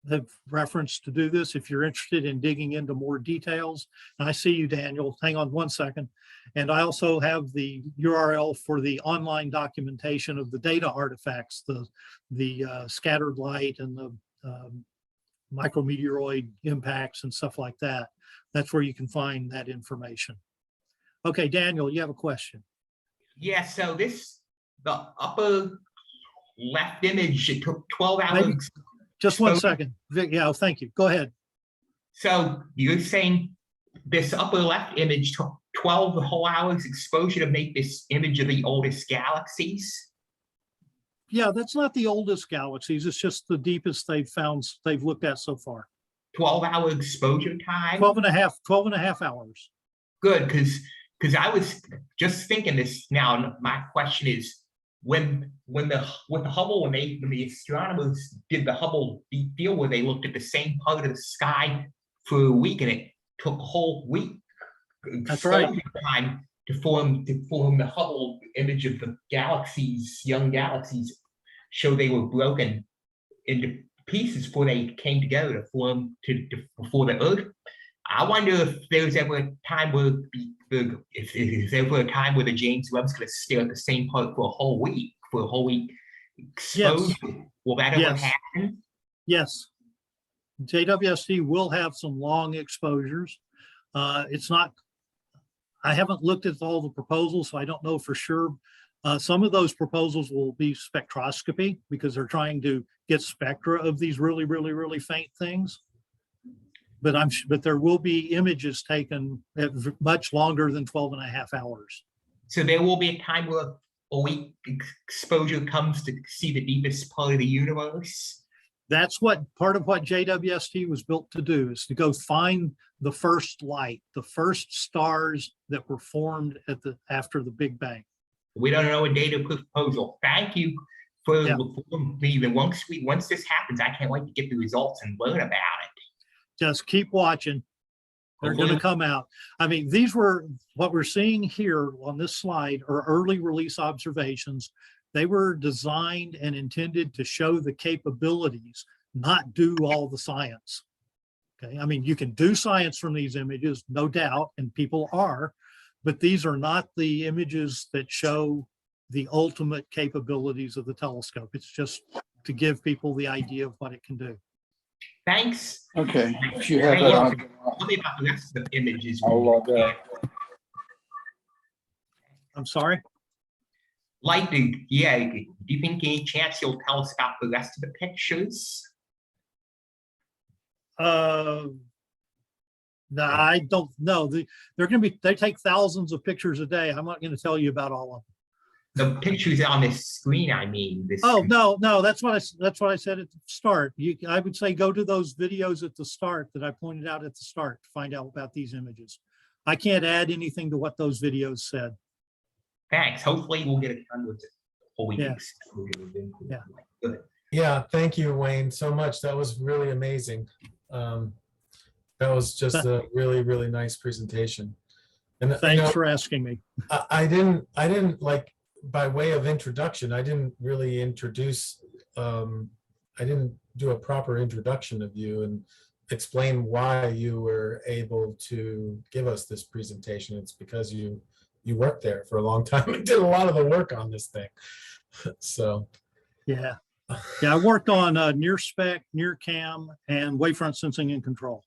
have referenced to do this if you're interested in digging into more details. And I see you, Daniel. Hang on one second. And I also have the URL for the online documentation of the data artifacts, the scattered light and the micrometeoroid impacts and stuff like that. That's where you can find that information. Okay, Daniel, you have a question. Yeah, so the upper left image, it took 12 hours. Maybe just one second. Yeah, thank you. Go ahead. So you're saying this upper left image took 12 whole hours exposure to make this image of the oldest galaxies? Yeah, that's not the oldest galaxies. It's just the deepest they've looked at so far. 12-hour exposure time? 12 and a half hours. Good, because I was just thinking this now. My question is, with the Hubble, when the astronomers did the Hubble deep field, where they looked at the same part of the sky for a week, and it took a whole week. That's right. Time to form the Hubble image of the galaxies, young galaxies, show they were broken into pieces before they came together to form before the Earth. I wonder if there's ever a time where the James Webb's going to stare at the same part for a whole week exposure. Yes. Will that ever happen? Yes. JWST will have some long exposures. It's not, I haven't looked at all the proposals, so I don't know for sure. Some of those proposals will be spectroscopy because they're trying to get spectra of these really, really, really faint things. But there will be images taken at much longer than 12.5 hours. So there will be a time where a week exposure comes to see the deepest part of the universe. That's part of what JWST was built to do, is to go find the first light, the first stars that were formed after the Big Bang. We don't know a data proposal. Thank you for me. Once this happens, I can't wait to get the results and learn about it. Just keep watching. They're going to come out. I mean, what we're seeing here on this slide are early release observations. They were designed and intended to show the capabilities, not do all the science. Okay, I mean, you can do science from these images, no doubt, and people are, but these are not the images that show the ultimate capabilities of the telescope. It's just to give people the idea of what it can do. Thanks. Okay, if you have that on. Tell me about the rest of the images. I'll log out. I'm sorry? Do you think any chance you'll tell us about the rest of the pictures? No, I don't know. They take thousands of pictures a day. I'm not going to tell you about all of them. the pictures on this screen, I mean, this. Oh, no, that's what I said at the start. I would say go to those videos at the start that I pointed out at the start to find out about these images. I can't add anything to what those videos said. Thanks. Hopefully we'll get it done with the whole week. Yeah. Yeah. Good. Yeah, thank you, Wayne, so much. That was really amazing. That was just a really, really nice presentation. And you Thanks know, for asking me. I didn't like, by way of introduction, I didn't really introduce, I didn't do a proper introduction of you and explain why you were able to give us this presentation. It's because you worked there for a long time and did a lot of the work on this thing. So Yeah. I worked on near spec, near cam, and wavefront sensing and control.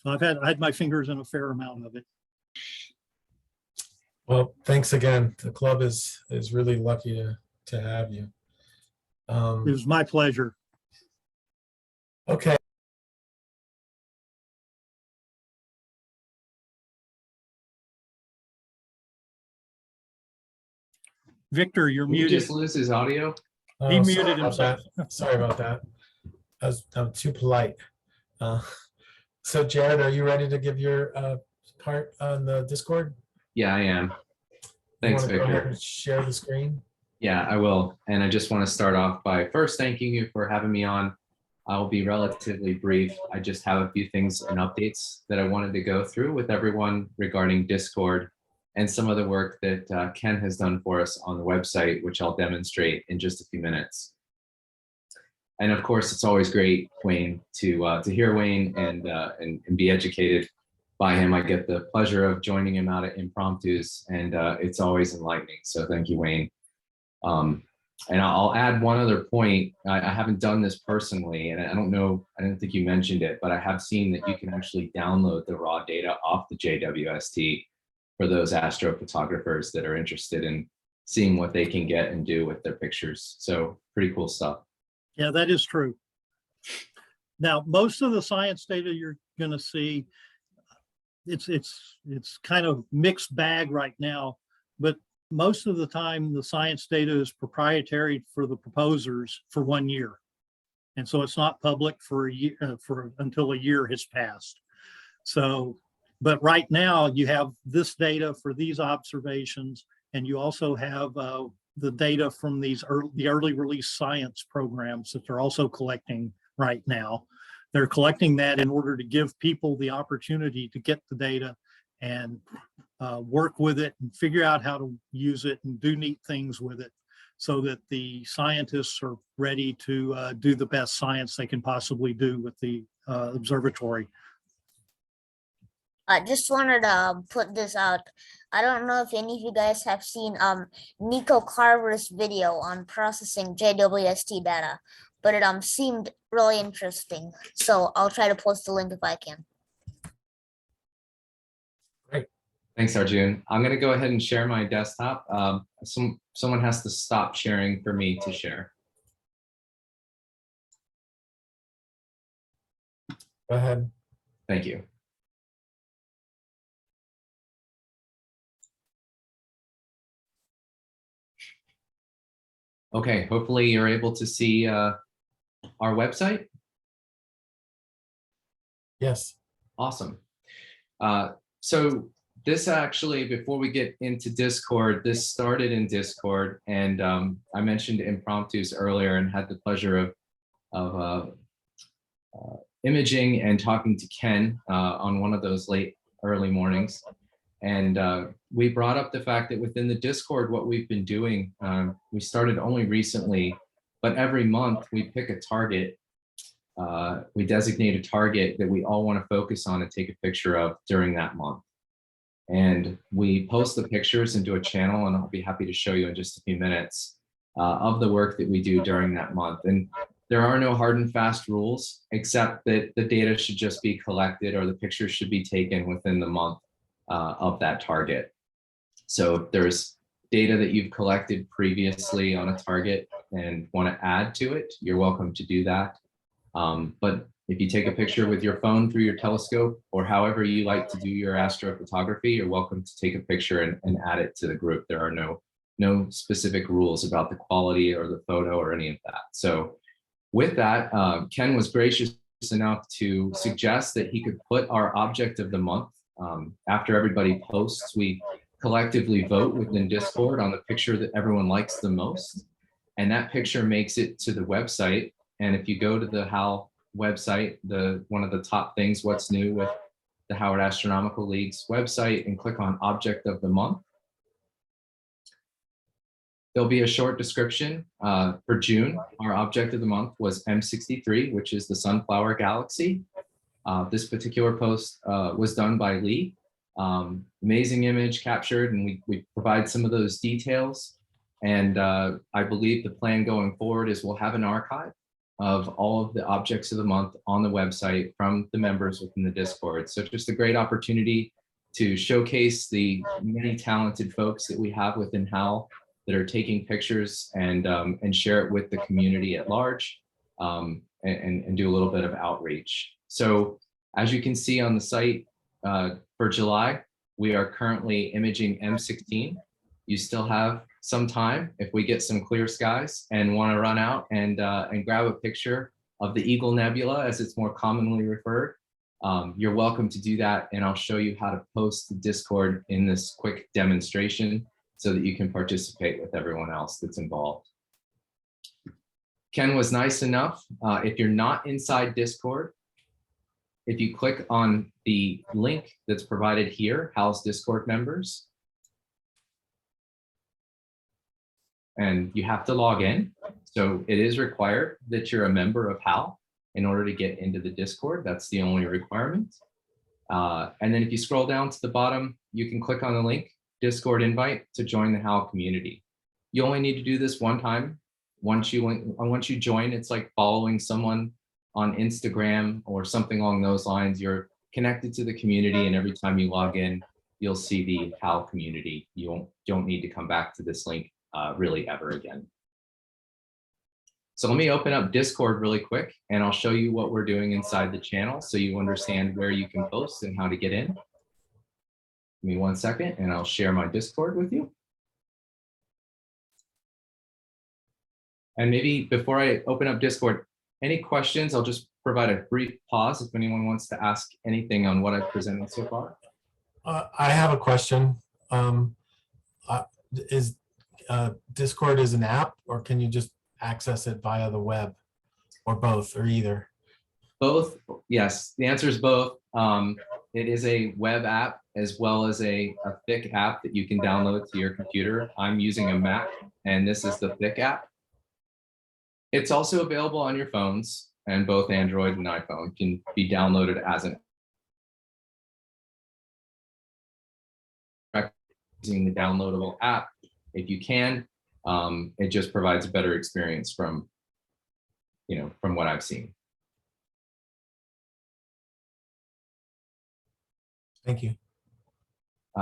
So I had my fingers in a fair amount of it. well, thanks again. The club is really lucky to have you. It was my pleasure. Okay. Victor, you're Did you muted. just lose his audio? Oh, He sorry muted about himself. that. Sorry about that. I'm too polite. So Jared, are you ready to give your part on the Discord? Yeah, I am. You Thanks, wanna go ahead Victor. and share the screen? Yeah, I will. And I just want to start off by first thanking you for having me on. I'll be relatively brief. I just have a few things and updates that I wanted to go through with everyone regarding Discord and some of the work that Ken has done for us on the website, which I'll demonstrate in just a few minutes. And of course, it's always great, Wayne, to hear Wayne and be educated by him. I get the pleasure of joining him out at impromptus, and it's always enlightening. So thank you, Wayne. And I'll add one other point. I haven't done this personally, and I don't think you mentioned it, but I have seen that you can actually download the raw data off the JWST for those astrophotographers that are interested in seeing what they can get and do with their pictures. So pretty cool stuff. Yeah, that is true. Now, most of the science data you're going to see, it's kind of mixed bag right now, but most of the time the science data is proprietary for the proposers for 1 year. And so it's not public for a year, until a year has passed. So, but right now you have this data for these observations, and you also have the data from the early release science programs that they're also collecting right now. They're collecting that in order to give people the opportunity to get the data and work with it and figure out how to use it and do neat things with it, so that the scientists are ready to do the best science they can possibly do with the observatory. I just wanted to put this out. I don't know if any of you guys have seen Nico Carver's video on processing JWST data, but it seemed really interesting. So I'll try to post the link if I can. Thanks, Arjun. I'm going to go ahead and share my desktop. Someone has to stop sharing for me to share. Go ahead. Thank you. Okay, hopefully you're able to see our website. Yes. Awesome. So this actually, before we get into Discord, this started in Discord, and I mentioned impromptus earlier and had the pleasure of imaging and talking to Ken on one of those early mornings. And we brought up the fact that within the Discord, what we've been doing, we started only recently, but every month we pick a target. We designate a target that we all want to focus on and take a picture of during that month. And we post the pictures into a channel, and I'll be happy to show you in just a few minutes of the work that we do during that month. And there are no hard and fast rules, except that the data should just be collected, or the pictures should be taken within the month of that target. So if there's data that you've collected previously on a target and want to add to it, you're welcome to do that. But if you take a picture with your phone through your telescope, or however you like to do your astrophotography, you're welcome to take a picture and add it to the group. There are no no specific rules about the quality or the photo or any of that. So with that, Ken was gracious enough to suggest that he could put our object of the month. After everybody posts, we collectively vote within Discord on the picture that everyone likes the most. And that picture makes it to the website. And if you go to the HAL website, one of the top things, what's new with the Howard Astronomical League's website, and click on Object of the Month, there'll be a short description. For June, our object of the month was M63, which is the Sunflower Galaxy. This particular post was done by Lee. Amazing image captured, and we provide some of those details. And I believe the plan going forward is we'll have an archive of all of the objects of the month on the website from the members within the Discord. So just a great opportunity to showcase the many talented folks that we have within HAL that are taking pictures and share it with the community at large, and do a little bit of outreach. So as you can see on the site, for July, we are currently imaging M16. You still have some time if we get some clear skies and want to run out and grab a picture of the Eagle Nebula, as it's more commonly referred. You're welcome to do that, and I'll show you how to post the Discord in this quick demonstration so that you can participate with everyone else that's involved. Ken was nice enough, if you're not inside Discord, if you click on the link that's provided here, HAL's Discord members, and you have to log in. So it is required that you're a member of HAL in order to get into the Discord. That's the only requirement. And then if you scroll down to the bottom, you can click on the link, Discord invite, to join the HAL community. You only need to do this one time. Once you join, it's like following someone on Instagram or something along those lines. You're connected to the community, and every time you log in, you'll see the HAL community. You don't need to come back to this link really ever again. So let me open up Discord really quick, and I'll show you what we're doing inside the channel so you understand where you can post and how to get in. Give me 1 second, and I'll share my Discord with you. And maybe before I open up Discord, any questions? I'll just provide a brief pause if anyone wants to ask anything on what I've presented so far. I have a question. Is Discord is an app, or can you just access it via the web, or both, or either? Both, yes. The answer is both. It is a web app as well as a thick app that you can download to your computer. I'm using a Mac, and this is the thick app. It's also available on your phones, and both Android and iPhone can be downloaded as an using the downloadable app. If you can, it just provides a better experience from what I've seen. Thank you.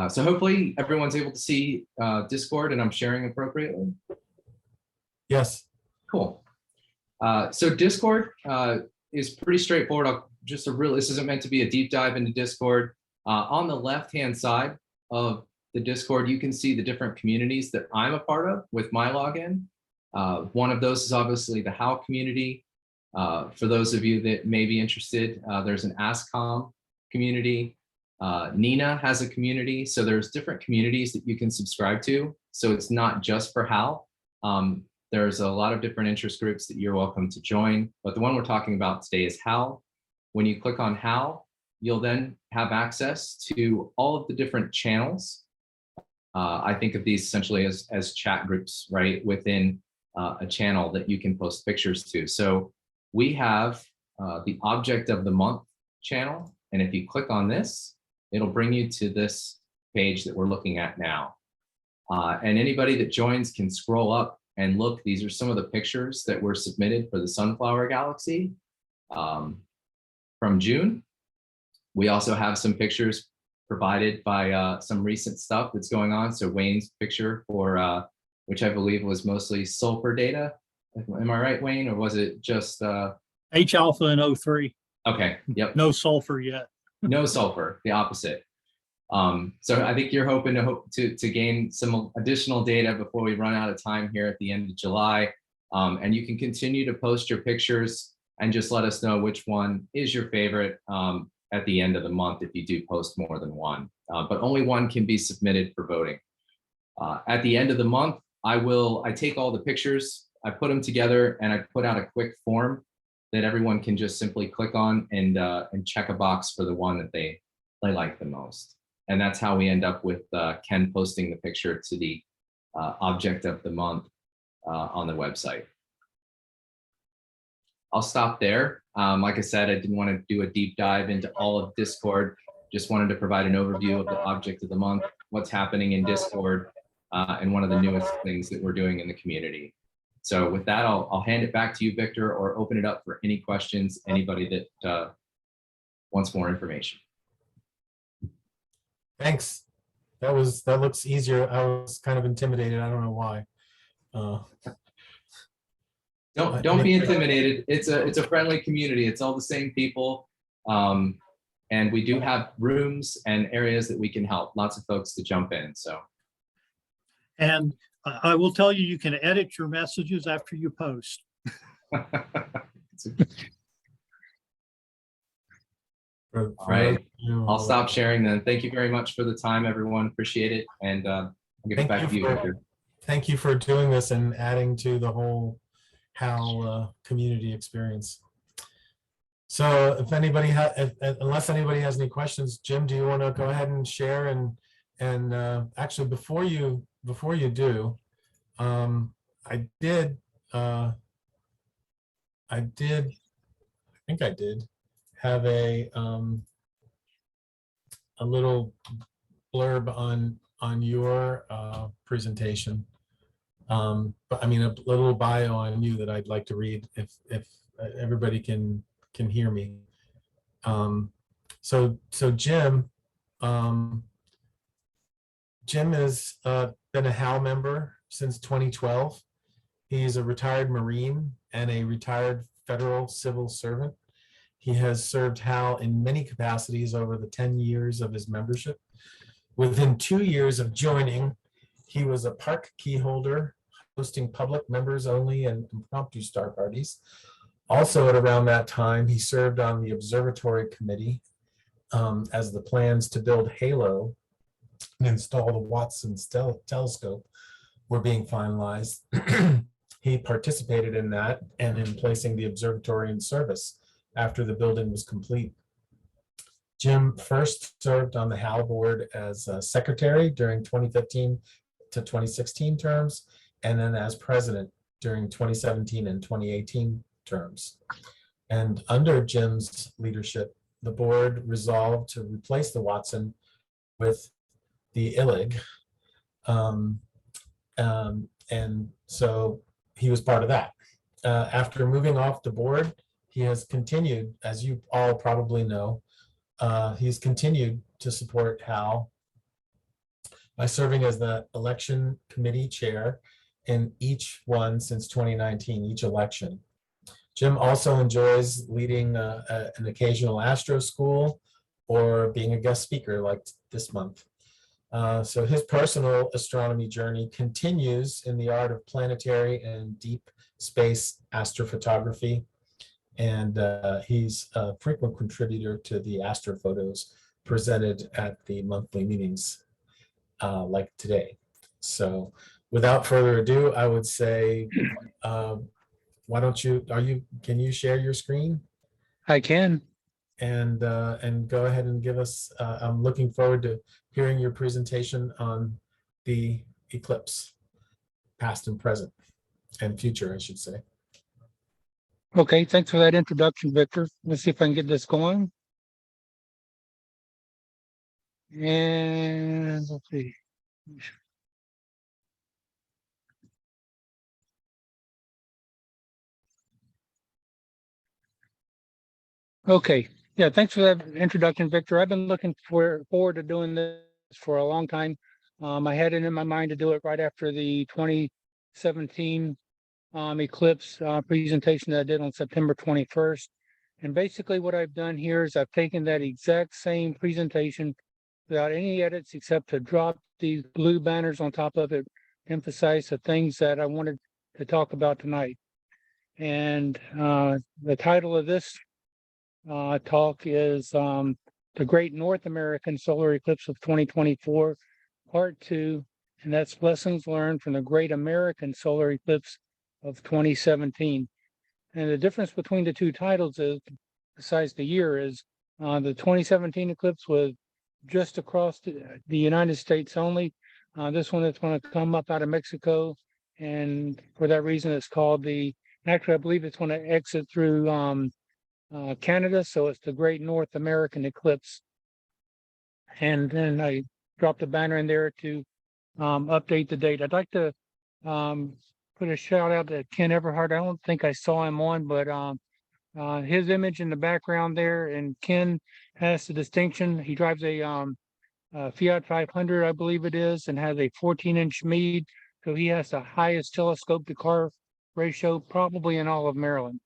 So hopefully everyone's able to see Discord and I'm sharing appropriately. Yes. Cool. So Discord is pretty straightforward. This isn't meant to be a deep dive into Discord. On the left-hand side of the Discord, you can see the different communities that I'm a part of with my login. One of those is obviously the HAL community. For those of you that may be interested, there's an ASCOM community. Nina has a community. So there's different communities that you can subscribe to. So it's not just for HAL. There's a lot of different interest groups that you're welcome to join, but the one we're talking about today is HAL. When you click on HAL, you'll then have access to all of the different channels. I think of these essentially as chat groups, right, within a channel that you can post pictures to. So we have the Object of the Month channel, and if you click on this, it'll bring you to this page that we're looking at now. And anybody that joins can scroll up and look. These are some of the pictures that were submitted for the Sunflower Galaxy from June. We also have some pictures provided by some recent stuff that's going on. So Wayne's picture for, which I believe was mostly sulfur data. Am I right, Wayne, or was it just? H alpha and O3. Okay, yep. No sulfur yet. No sulfur, the opposite. So I think you're hoping to gain some additional data before we run out of time here at the end of July. And you can continue to post your pictures and just let us know which one is your favorite at the end of the month if you do post more than one. But only one can be submitted for voting. At the end of the month, I take all the pictures, I put them together, and I put out a quick form that everyone can just simply click on and check a box for the one that they like the most. And that's how we end up with Ken posting the picture to the object of the month on the website. I'll stop there. Like I said, I didn't want to do a deep dive into all of Discord. Just wanted to provide an overview of the object of the month, what's happening in Discord, and one of the newest things that we're doing in the community. So with that, I'll hand it back to you, Victor, or open it up for any questions, anybody that wants more information. Thanks. That looks easier. I was kind of intimidated. I don't know why. Don't be intimidated. It's a friendly community. It's all the same people. And we do have rooms and areas that we can help. Lots of folks to jump in. So. And I will tell you, you can edit your messages after you post. All right. I'll stop sharing then. Thank you very much for the time, everyone. Appreciate it. And I'll give it back to you, Victor. Thank you for doing this and adding to the whole HAL community experience. So if anybody unless anybody has any questions, Jim, do you want to go ahead and share? And actually, before you do, I think I did have a little blurb on your presentation. But I mean, a little bio on you that I'd like to read if everybody can hear me. So Jim has been a HAL member since 2012. He's a retired Marine and a retired federal civil servant. He has served HAL in many capacities over the 10 years of his membership. Within 2 years of joining, he was a park key holder, hosting public members only and impromptu star parties. Also at around that time, he served on the observatory committee as the plans to build HALO and install the Watson telescope were being finalized. He participated in that and in placing the observatory in service after the building was complete. Jim first served on the HAL board as secretary during 2015 to 2016 terms, and then as president during 2017 and 2018 terms. And under Jim's leadership, the board resolved to replace the Watson with the ILIG. And so he was part of that. After moving off the board, he has continued, as you all probably know, he's continued to support HAL by serving as the election committee chair in each one since 2019, each election. Jim also enjoys leading an occasional astro school or being a guest speaker like this month. So his personal astronomy journey continues in the art of planetary and deep space astrophotography. And he's a frequent contributor to the astrophotos presented at the monthly meetings like today. So without further ado, I would say, why don't can you share your screen? I can. And go ahead and give us, I'm looking forward to hearing your presentation on the eclipse, past and present, and future, I should say. Okay, thanks for that introduction, Victor. Let's see if I can get this going. And let's see. Okay, yeah, thanks for that introduction, Victor. I've been looking forward to doing this for a long time. I had it in my mind to do it right after the 2017 eclipse presentation that I did on September 21st. And basically what I've done here is I've taken that exact same presentation without any edits except to drop these blue banners on top of it, emphasize the things that I wanted to talk about tonight. And the title of this talk is The Great North American Solar Eclipse of 2024, Part 2, and that's lessons learned from the Great American Solar Eclipse of 2017. And the difference between the two titles is, besides the year, is the 2017 eclipse was just across the United States only. This one is going to come up out of Mexico, and for that reason, it's called actually, I believe it's going to exit through Canada, so it's the Great North American Eclipse. And then I dropped a banner in there to update the date. I'd like to put a shout out to Ken Everhart. I don't think I saw him on, but his image in the background there, and Ken has the distinction. He drives a Fiat 500, I believe it is, and has a 14-inch Meade. So he has the highest telescope to car ratio probably in all of Maryland.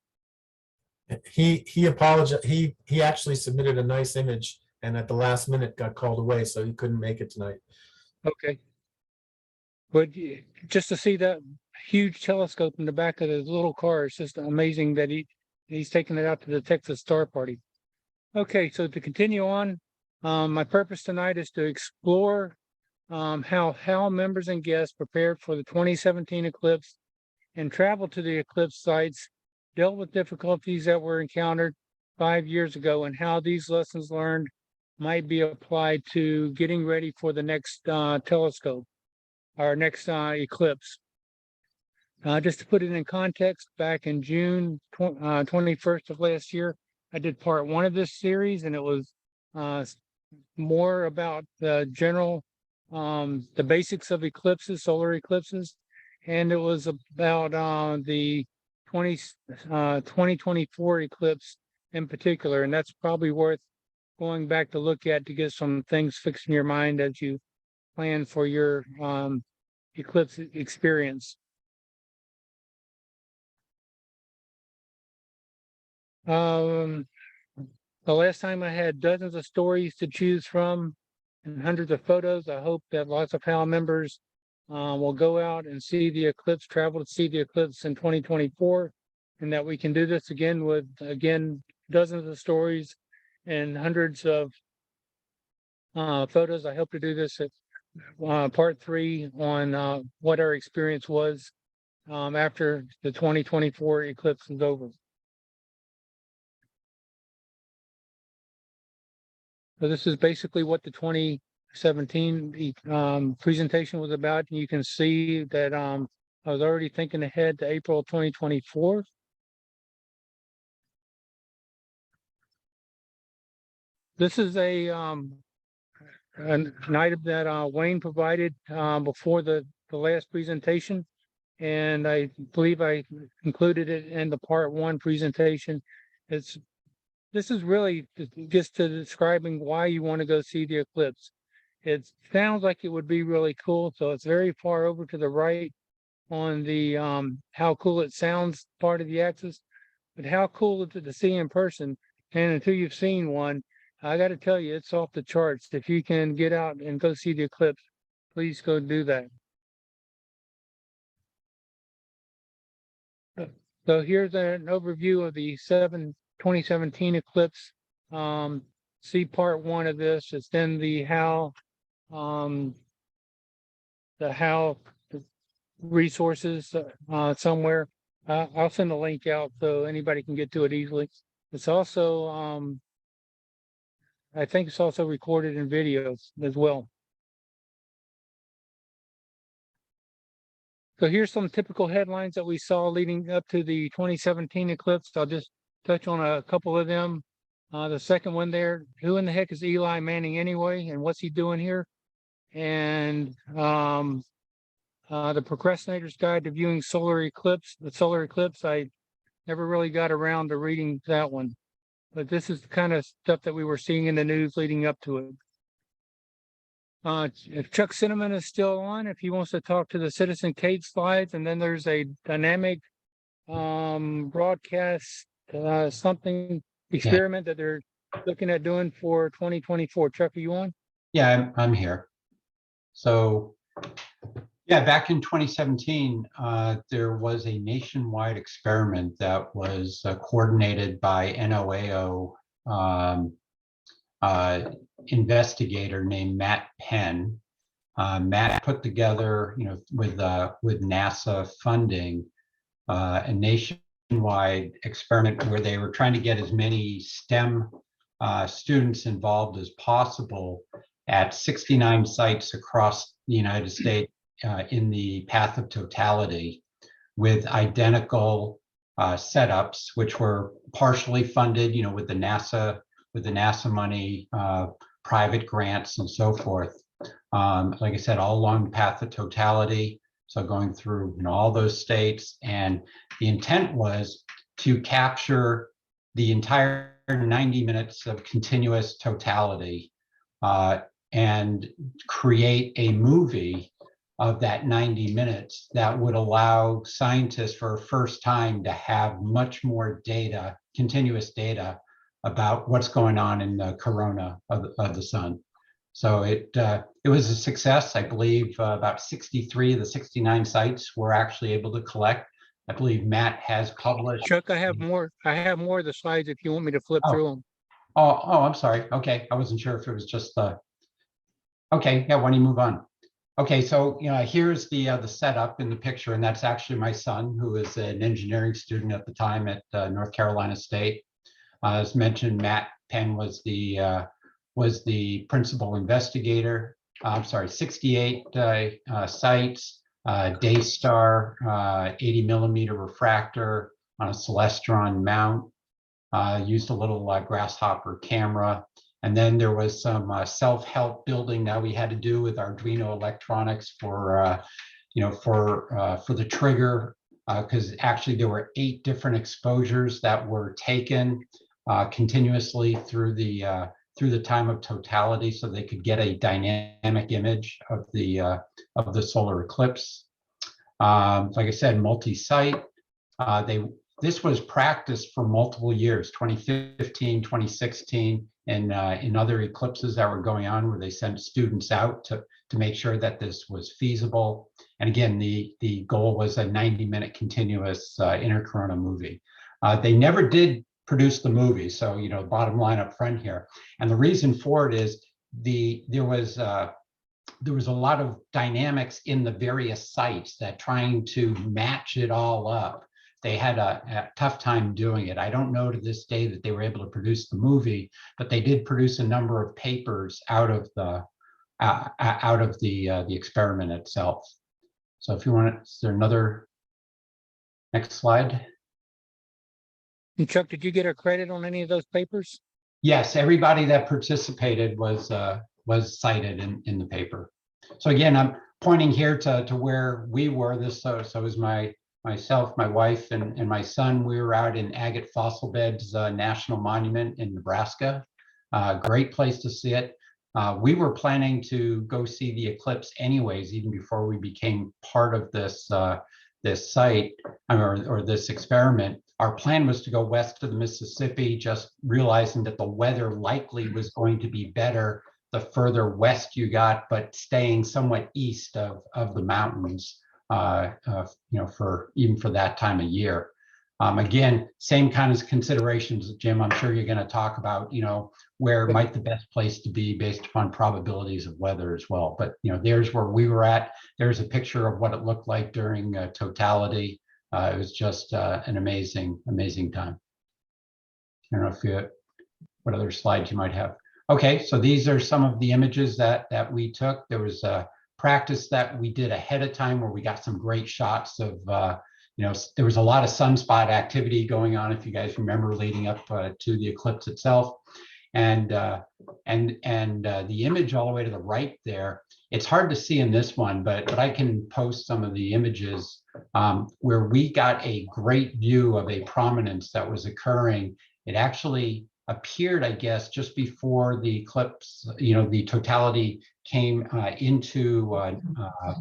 He apologized. He actually submitted a nice image, and at the last minute got called away, so he couldn't make it tonight. Okay. But just to see that huge telescope in the back of his little car, it's just amazing that he's taking it out to the Texas Star Party. Okay, so to continue on, my purpose tonight is to explore how HAL members and guests prepared for the 2017 eclipse and traveled to the eclipse sites, dealt with difficulties that were encountered 5 years ago, and how these lessons learned might be applied to getting ready for the next telescope, our next eclipse. Just to put it in context, back in June 21st of last year, I did part 1 of this series, and it was more about the general, the basics of eclipses, solar eclipses, and it was about the 2024 eclipse in particular, and that's probably worth going back to look at to get some things fixed in your mind as you plan for your eclipse experience. The last time I had dozens of stories to choose from and hundreds of photos. I hope that lots of HAL members will go out and see the eclipse, travel to see the eclipse in 2024, and that we can do this again with, dozens of stories and hundreds of photos. I hope to do this at part 3 on what our experience was after the 2024 eclipse is over. So this is basically what the 2017 presentation was about. And you can see that I was already thinking ahead to April 2024. This is an item that Wayne provided before the last presentation. And I believe I included it in the part 1 presentation. This is really just to describing why you want to go see the eclipse. It sounds like it would be really cool. So it's very far over to the right on the how cool it sounds part of the axis. But how cool is it to see in person? And until you've seen one, I got to tell you, it's off the charts. If you can get out and go see the eclipse, please go do that. So here's an overview of the 2017 eclipse. See part 1 of this. It's in the HAL resources somewhere. I'll send a link out so anybody can get to it easily. It's also I think it's also recorded in videos as well. So here's some typical headlines that we saw leading up to the 2017 eclipse. I'll just touch on a couple of them. The second one there, who in the heck is Eli Manning anyway, and what's he doing here? And the Procrastinator's Guide to Viewing Solar Eclipse. The solar eclipse, I never really got around to reading that one. But this is the kind of stuff that we were seeing in the news leading up to it. If Chuck Cinnamon is still on, if he wants to talk to the Citizen Kate slides, and then there's a dynamic broadcast something experiment that they're looking at doing for 2024. Chuck, are you on? Yeah, I'm here. So, yeah, back in 2017, there was a nationwide experiment that was coordinated by NOAO investigator named Matt Penn. Matt put together, with NASA funding, a nationwide experiment where they were trying to get as many STEM students involved as possible at 69 sites across the United States in the path of totality, with identical setups, which were partially funded, with the NASA money, private grants, and so forth. Like I said, all along the path of totality. So going through all those states, and the intent was to capture the entire 90 minutes of continuous totality and create a movie of that 90 minutes that would allow scientists for a first time to have much more data, continuous data, about what's going on in the corona of the sun. So it was a success. I believe about 63 of the 69 sites were actually able to collect. I believe Matt has published. Chuck, I have more of the slides if you want me to flip through them. Oh, I'm sorry. Okay, I wasn't sure if it was just okay, yeah, why don't you move on? Okay, so here's the setup in the picture, and that's actually my son, who is an engineering student at the time at North Carolina State. As mentioned, Matt Penn was the principal investigator. I'm sorry, 68 sites, Daystar 80 millimeter refractor on a Celestron mount, used a little grasshopper camera. And then there was some self-help building that we had to do with Arduino electronics for the trigger, because actually there were 8 different exposures that were taken continuously through the time of totality, so they could get a dynamic image of the solar eclipse. Like I said, multi-site. This was practiced for multiple years, 2015, 2016, and in other eclipses that were going on, where they sent students out to make sure that this was feasible. And again, the goal was a 90-minute continuous intercorona movie. They never did produce the movie, so bottom line up front here. And the reason for it is there was a lot of dynamics in the various sites that, trying to match it all up, they had a tough time doing it. I don't know to this day that they were able to produce the movie, but they did produce a number of papers out of the experiment itself. So if you want, is there another next slide? And Chuck, did you get a credit on any of those papers? Yes, everybody that participated was cited in the paper. So again, I'm pointing here to where we were. This so it was myself, my wife, and my son. We were out in Agate Fossil Beds National Monument in Nebraska. Great place to see it. We were planning to go see the eclipse anyways, even before we became part of this site or this experiment. Our plan was to go west of the Mississippi, just realizing that the weather likely was going to be better the further west you got, but staying somewhat east of the mountains, for that time of year. Again, same kind of considerations, Jim, I'm sure you're going to talk about, where might the best place to be based upon probabilities of weather as well. But, there's where we were at. There's a picture of what it looked like during totality. It was just an amazing, amazing time. I don't know what other slides you might have. Okay, so these are some of the images that we took. There was a practice that we did ahead of time where we got some great shots of, there was a lot of sunspot activity going on, if you guys remember, leading up to the eclipse itself. And the image all the way to the right there, it's hard to see in this one, but I can post some of the images where we got a great view of a prominence that was occurring. It actually appeared, I guess, just before the eclipse, the totality came into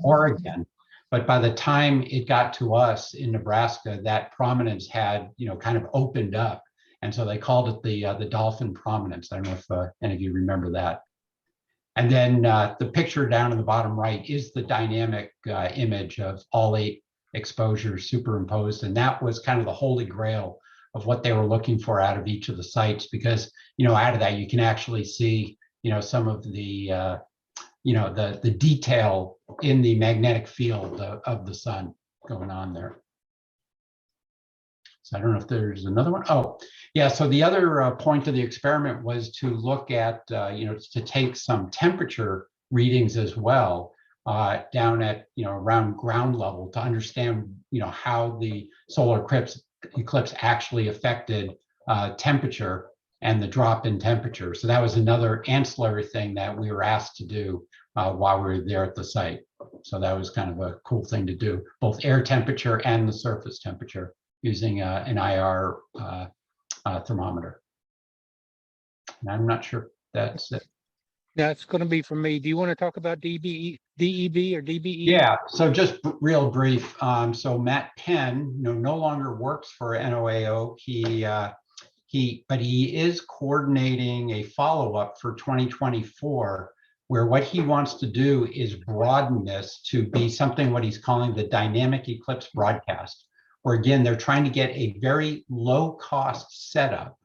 Oregon. But by the time it got to us in Nebraska, that prominence had, kind of opened up. And so they called it the dolphin prominence. I don't know if any of you remember that. And then the picture down in the bottom right is the dynamic image of all 8 exposures superimposed. And that was kind of the holy grail of what they were looking for out of each of the sites, because, out of that, you can actually see, some of the, the detail in the magnetic field of the sun going on there. So I don't know if there's another one. Oh, yeah. So the other point of the experiment was to look at, to take some temperature readings as well down at, around ground level to understand, how the solar eclipse actually affected temperature and the drop in temperature. So that was another ancillary thing that we were asked to do while we were there at the site. So that was kind of a cool thing to do, both air temperature and the surface temperature using an IR thermometer. And I'm not sure that's it. That's going to be for me. Do you want to talk about DEB or DBE? Yeah, so just real brief. So Matt Penn, no longer works for NOAO. But he is coordinating a follow-up for 2024, where what he wants to do is broaden this to be something what he's calling the dynamic eclipse broadcast, where again, they're trying to get a very low cost setup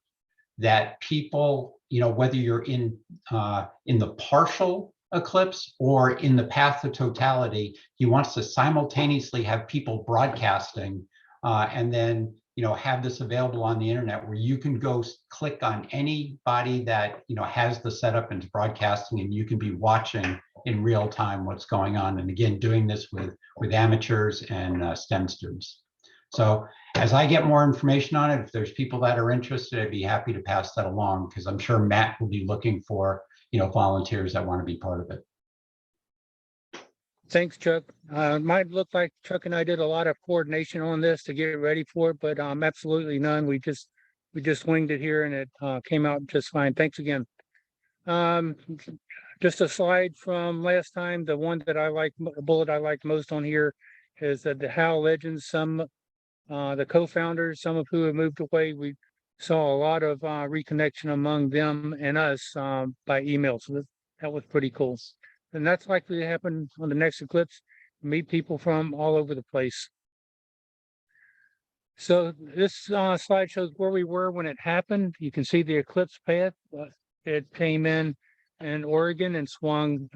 that people, whether you're in the partial eclipse or in the path to totality, he wants to simultaneously have people broadcasting and then have this available on the internet where you can go click on anybody that has the setup into broadcasting, and you can be watching in real time what's going on. And again, doing this with amateurs and STEM students. So as I get more information on it, if there's people that are interested, I'd be happy to pass that along, because I'm sure Matt will be looking for volunteers that want to be part of it. Thanks, Chuck. Might look like Chuck and I did a lot of coordination on this to get ready for it, but absolutely none. We just winged it here, and it came out just fine. Thanks again. Just a slide from last time. The one that I like, the bullet I like most on here is that the HAL Legends, the co-founders, some of who have moved away, we saw a lot of reconnection among them and us by email. So that was pretty cool. And that's likely to happen on the next eclipse. Meet people from all over the place. So this slide shows where we were when it happened. You can see the eclipse path. It came in Oregon and swung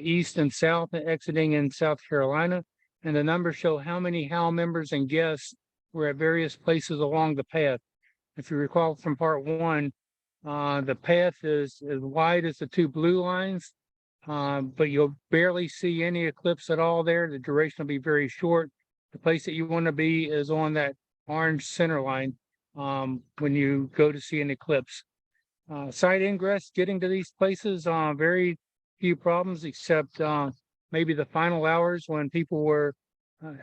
east and south, exiting in South Carolina. And the numbers show how many HAL members and guests were at various places along the path. If you recall from part 1, the path is as wide as the 2 blue lines. But you'll barely see any eclipse at all there. The duration will be very short. The place that you want to be is on that orange center line when you go to see an eclipse. Side ingress, getting to these places, very few problems, except maybe the final hours when people were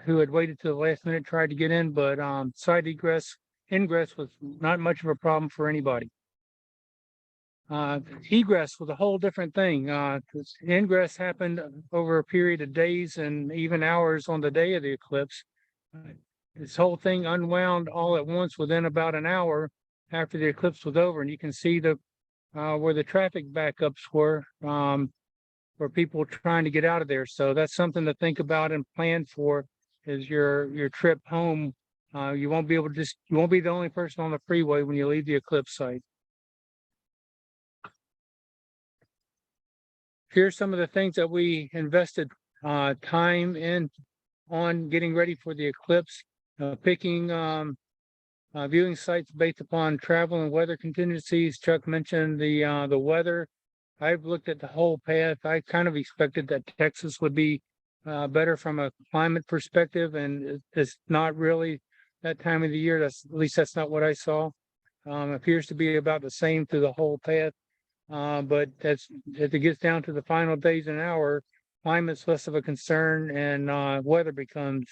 who had waited to the last minute tried to get in, but side ingress was not much of a problem for anybody. Egress was a whole different thing. Ingress happened over a period of days and even hours on the day of the eclipse. This whole thing unwound all at once within about an hour after the eclipse was over, and you can see where the traffic backups were for people trying to get out of there. So that's something to think about and plan for is your trip home. You won't be the only person on the freeway when you leave the eclipse site. Here's some of the things that we invested time in on getting ready for the eclipse, picking viewing sites based upon travel and weather contingencies. Chuck mentioned the weather. I've looked at the whole path. I kind of expected that Texas would be better from a climate perspective, and it's not really that time of the year. At least that's not what I saw. Appears to be about the same through the whole path. But as it gets down to the final days and hour, climate's less of a concern, and weather becomes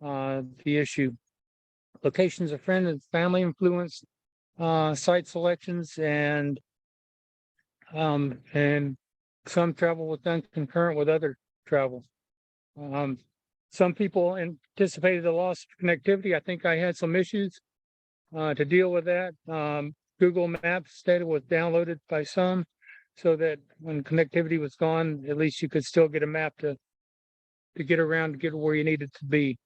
the issue. Locations of friends and family influence site selections, and some travel was done concurrent with other travel. Some people anticipated the loss of connectivity. I think I had some issues to deal with that. Google Maps data was downloaded by some. so that when connectivity was gone, at least you could still get a map to get around, to get where you needed to be.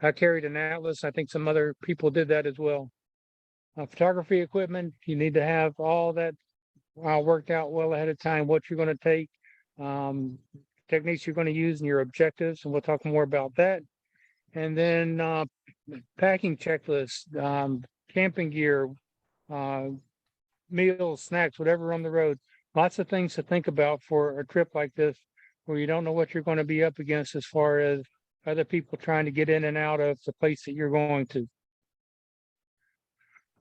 I carried an atlas. I think some other people did that as well. Photography equipment, you need to have all that worked out well ahead of time, what you're going to take, techniques you're going to use and your objectives, and we'll talk more about that. And then packing checklists, camping gear, meals, snacks, whatever on the road. Lots of things to think about for a trip like this, where you don't know what you're going to be up against as far as other people trying to get in and out of the place that you're going to.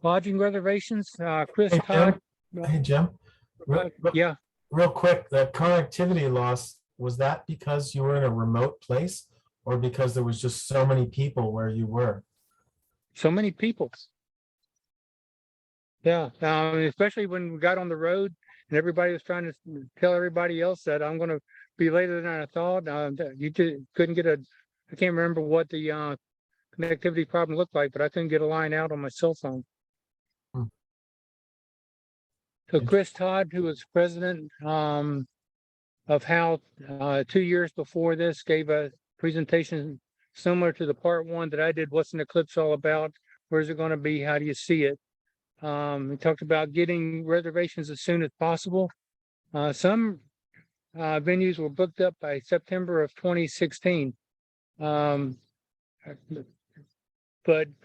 Lodging reservations, Chris Hey, Todd. Jim. Hey, Jim. Yeah, Real quick, the connectivity loss, was that because you were in a remote place or because there was just so many people where you were? so many people. Yeah, especially when we got on the road and everybody was trying to tell everybody else that I'm going to be later than I thought. You just couldn't get I can't remember what the connectivity problem looked like, but I couldn't get a line out on my cell phone. Hmm. So Chris Todd, who was president of HAL 2 years before this, gave a presentation similar to the part one that I did. What's an eclipse all about? Where's it going to be? How do you see it? He talked about getting reservations as soon as possible. Some venues were booked up by September of 2016. But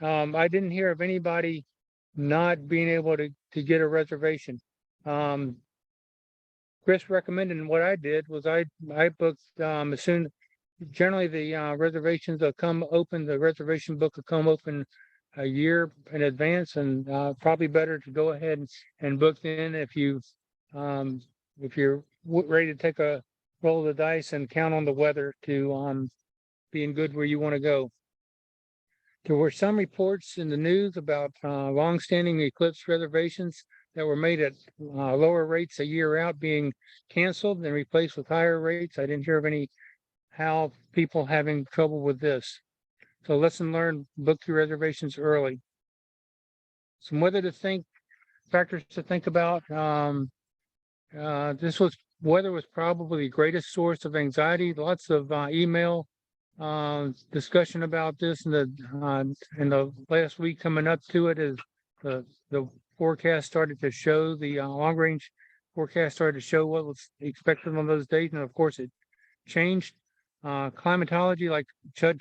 I didn't hear of anybody not being able to get a reservation. Chris recommended, and what I did was I booked as soon. Generally, the reservations will come open. The reservation book will come open a year in advance, and probably better to go ahead and book in if you're ready to take a roll of the dice and count on the weather to being good where you want to go. There were some reports in the news about longstanding eclipse reservations that were made at lower rates a year out being canceled and replaced with higher rates. I didn't hear of any HAL people having trouble with this. So lesson learned, book your reservations early. Some factors to think about. Weather was probably the greatest source of anxiety. Lots of email discussion about this in the last week coming up to it, as the forecast started to show, the long range forecast started to show what was expected on those days, and of course it changed. Climatology, like Chuck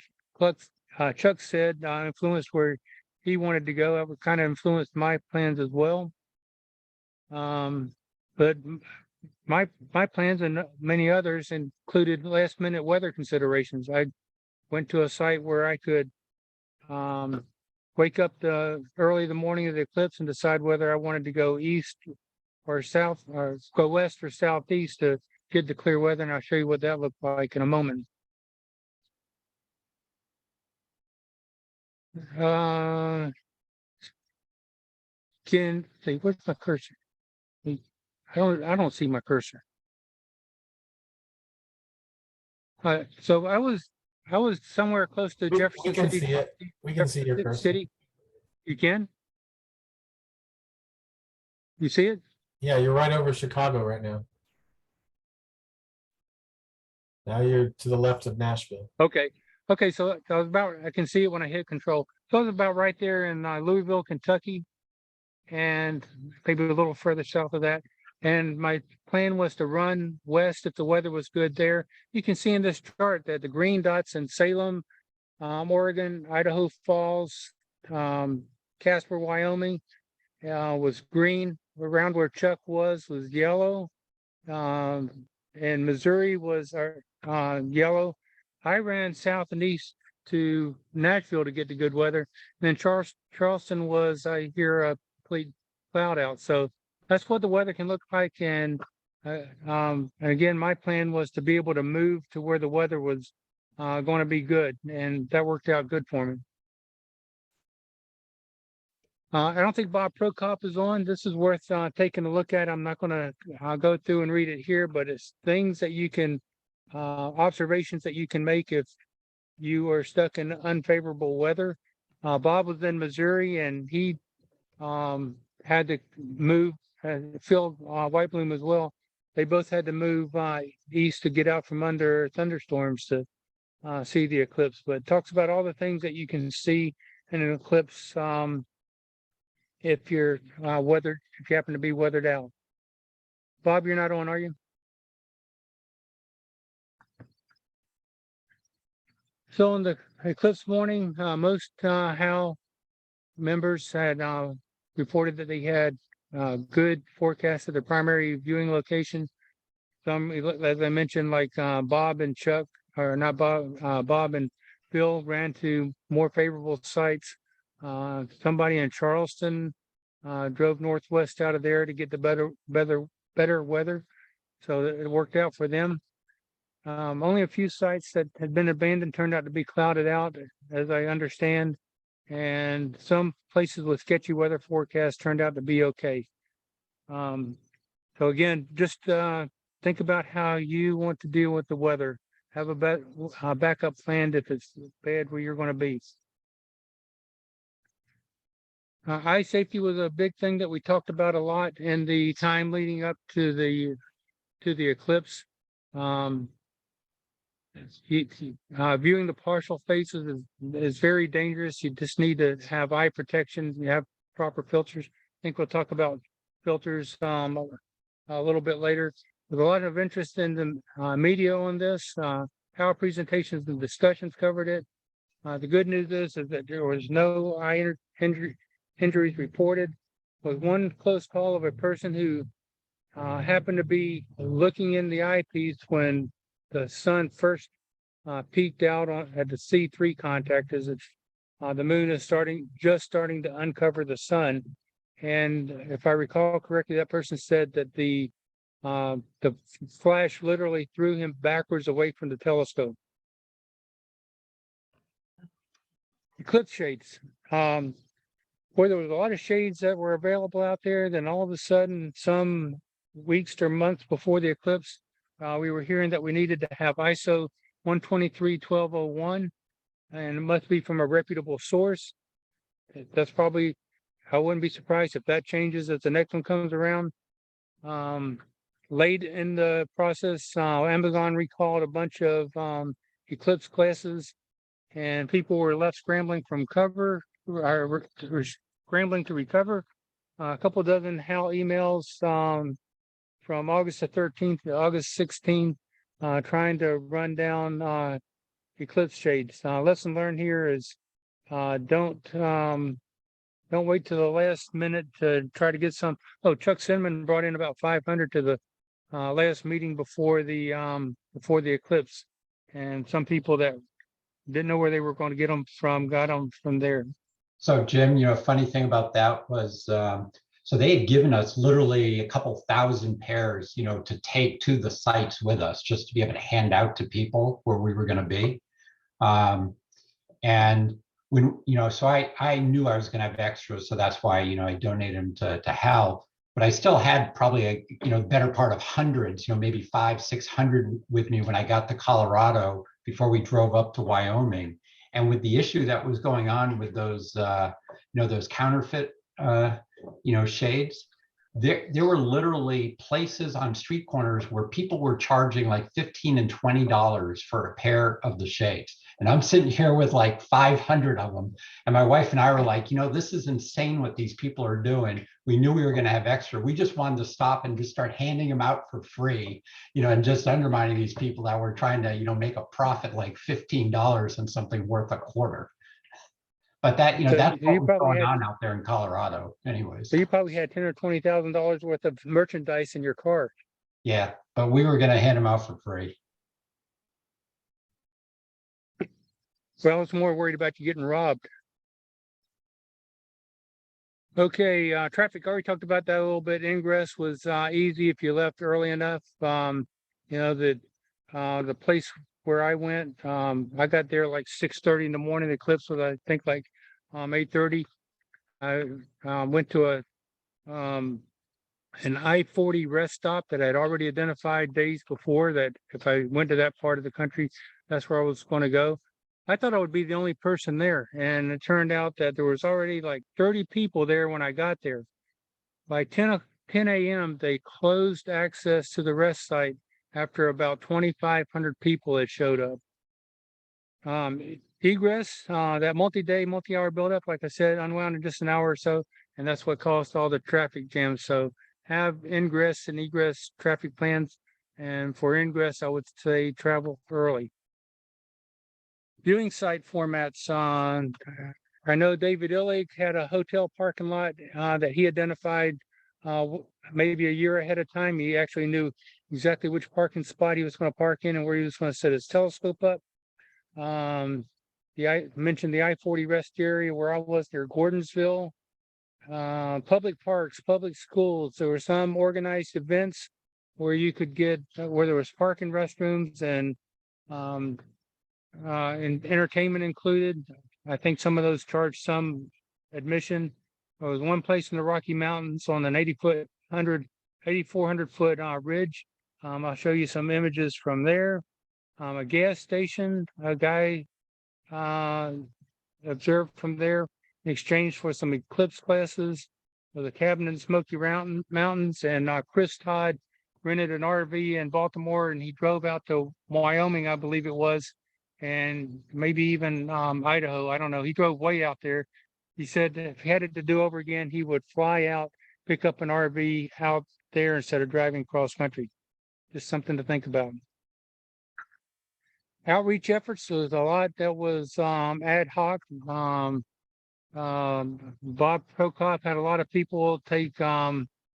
said, influenced where he wanted to go. That would kind of influenced my plans as well. But my plans and many others included last minute weather considerations. I went to a site where I could wake up early the morning of the eclipse and decide whether I wanted to go east or south, or go west or southeast to get the clear weather. And I'll show you what that looked like in a moment. Where's my cursor? I don't see my cursor. So I was somewhere close to We Jefferson can City. see it. We can see your Jefferson cursor. City. You can? You see it? Yeah, you're right over Chicago right now. Now you're to the left of Nashville. Okay. Okay, so I can see it when I hit control. So I was about right there in Louisville, Kentucky, and maybe a little further south of that. And my plan was to run west if the weather was good there. You can see in this chart that the green dots in Salem, Oregon, Idaho Falls, Casper, Wyoming, was green. Around where Chuck was yellow. And Missouri was yellow. I ran south and east to Nashville to get the good weather. And then Charleston was, I hear, a complete cloud out. So that's what the weather can look like. And again, my plan was to be able to move to where the weather was going to be good. And that worked out good for me. I don't think Bob Prokop is on. This is worth taking a look at. I'm not going to go through and read it here, but it's things that you can, observations that you can make if you are stuck in unfavorable weather. Bob was in Missouri and he had to move. Phil Whitebloom as well. they both had to move east to get out from under thunderstorms to see the eclipse. But it talks about all the things that you can see in an eclipse if you're weathered, if you happen to be weathered out. Bob, you're not on, are you? So on the eclipse morning, most HAL members had reported that they had good forecast of the primary viewing location. Some, as I mentioned, like Bob and Chuck, or not Bob, Bob and Bill ran to more favorable sites. Somebody in Charleston drove northwest out of there to get the better weather. So it worked out for them. Only a few sites that had been abandoned turned out to be clouded out, as I understand. And some places with sketchy weather forecasts turned out to be okay. So again, just think about how you want to deal with the weather. Have a backup plan if it's bad where you're going to be. Eye safety was a big thing that we talked about a lot in the time leading up to the eclipse. Viewing the partial faces is very dangerous. You just need to have eye protection. You have proper filters. I think we'll talk about filters a little bit later. There's a lot of interest in the media on this. Our presentations and discussions covered it. The good news is that there was no eye injuries reported. With one close call of a person who happened to be looking in the eyepiece when the sun first peaked out at the C3 contact, as it's the moon is just starting to uncover the sun. And if I recall correctly, that person said that the flash literally threw him backwards away from the telescope. Eclipse shades. Boy, there was a lot of shades that were available out there. Then all of a sudden, some weeks or months before the eclipse, we were hearing that we needed to have ISO 123-1201, and it must be from a reputable source. That's probably, I wouldn't be surprised if that changes as the next one comes around. Late in the process, Amazon recalled a bunch of eclipse classes, and people were left scrambling from cover, or scrambling to recover. A couple dozen HAL emails from August the 13th to August 16th, trying to run down eclipse shades. Lesson learned here is don't wait till the last minute to try to get some. Oh, Chuck Cinnamon brought in about 500 to the last meeting before the eclipse, and some people that didn't know where they were going to get them from got them from there. So Jim, a funny thing about that was, so they had given us literally a couple thousand pairs, to take to the sites with us, just to be able to hand out to people where we were going to be. And when, so I knew I was going to have extras, so that's why, I donated them to HAL. But I still had probably a better part of hundreds, maybe 500-600 with me when I got to Colorado before we drove up to Wyoming. And with the issue that was going on with those, those counterfeit, shades, there were literally places on street corners where people were charging like $15 and $20 for a pair of the shades. And I'm sitting here with like 500 of them. And my wife and I were like, this is insane what these people are doing. We knew we were going to have extra. We just wanted to stop and just start handing them out for free, and just undermining these people that were trying to, make a profit like $15 on something worth a quarter. But that, So that's you what was probably going had- on out there in Colorado anyways. So you probably had $10,000 or $20,000 worth of merchandise in your car. Yeah, but we were going to hand them out for free. Well, I was more worried about you getting robbed. Okay, traffic, already talked about that a little bit. Ingress was easy if you left early enough. The place where I went, I got there like 6:30 in the morning. The eclipse was, I think, like 8:30. I went to an I-40 rest stop that I'd already identified days before, that if I went to that part of the country, that's where I was going to go. I thought I would be the only person there, and it turned out that there was already like 30 people there when I got there. By 10 10 a.m., they closed access to the rest site after about 2,500 people had showed up. Egress, that multi-day, multi-hour buildup, like I said, unwound in just an hour or so, and that's what caused all the traffic jams. So have ingress and egress traffic plans, and for ingress, I would say travel early. Viewing site formats. I know David Illig had a hotel parking lot that he identified maybe a year ahead of time. He actually knew exactly which parking spot he was going to park in and where he was going to set his telescope up. I mentioned the I-40 rest area where I was near Gordonsville. Public parks, public schools. There were some organized events where you could get where there was parking restrooms and entertainment included. I think some of those charged some admission. There was one place in the Rocky Mountains on an 8,400 foot ridge. I'll show you some images from there. A gas station, a guy observed from there in exchange for some eclipse classes with a cabin in the Smoky Mountains. And Chris Todd rented an RV in Baltimore and he drove out to Wyoming, I believe it was, and maybe even Idaho. I don't know. He drove way out there. He said that if he had it to do over again, he would fly out, pick up an RV out there instead of driving cross country. Just something to think about. Outreach efforts, there was a lot that was ad hoc. Bob Prokop had a lot of people take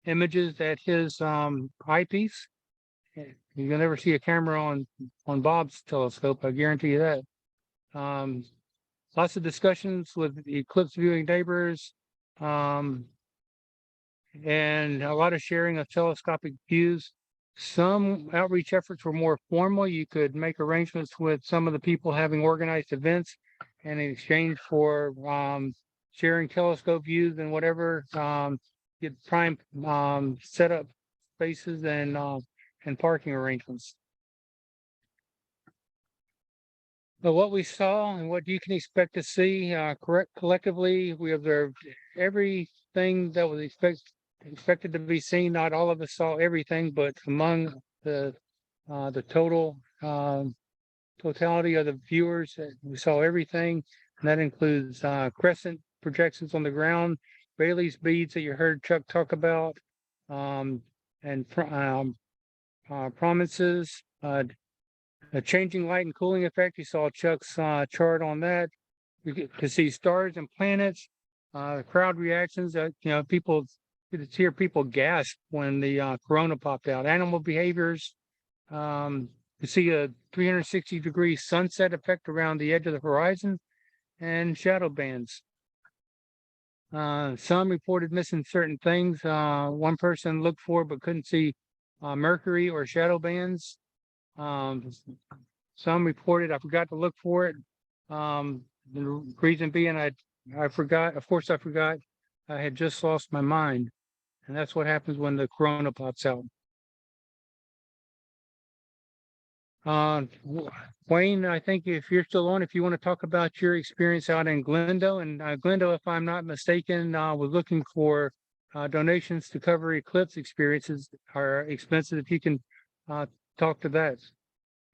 images at his eyepiece. You'll never see a camera on Bob's telescope, I guarantee you that. Lots of discussions with eclipse viewing neighbors, and a lot of sharing of telescopic views. Some outreach efforts were more formal. You could make arrangements with some of the people having organized events, and in exchange for sharing telescope views and whatever, get prime setup spaces and parking arrangements. But what we saw and what you can expect to see, collectively, we observed everything that was expected to be seen. Not all of us saw everything, but among the totality of the viewers, we saw everything, and that includes crescent projections on the ground, Rayleigh's beads that you heard Chuck talk about, and prominences, a changing light and cooling effect. You saw Chuck's chart on that. You could see stars and planets, crowd reactions. People, you could hear people gasp when the corona popped out. Animal behaviors. You see a 360-degree sunset effect around the edge of the horizon, and shadow bands. Some reported missing certain things. One person looked for but couldn't see Mercury or shadow bands. Some reported I forgot to look for it. The reason being I forgot. Of course I forgot. I had just lost my mind, and that's what happens when the corona pops out. Wayne, I think if you're still on, if you want to talk about your experience out in Glendo, and Glendo, if I'm not mistaken, was looking for donations to cover eclipse experiences or expenses. If you can talk to that.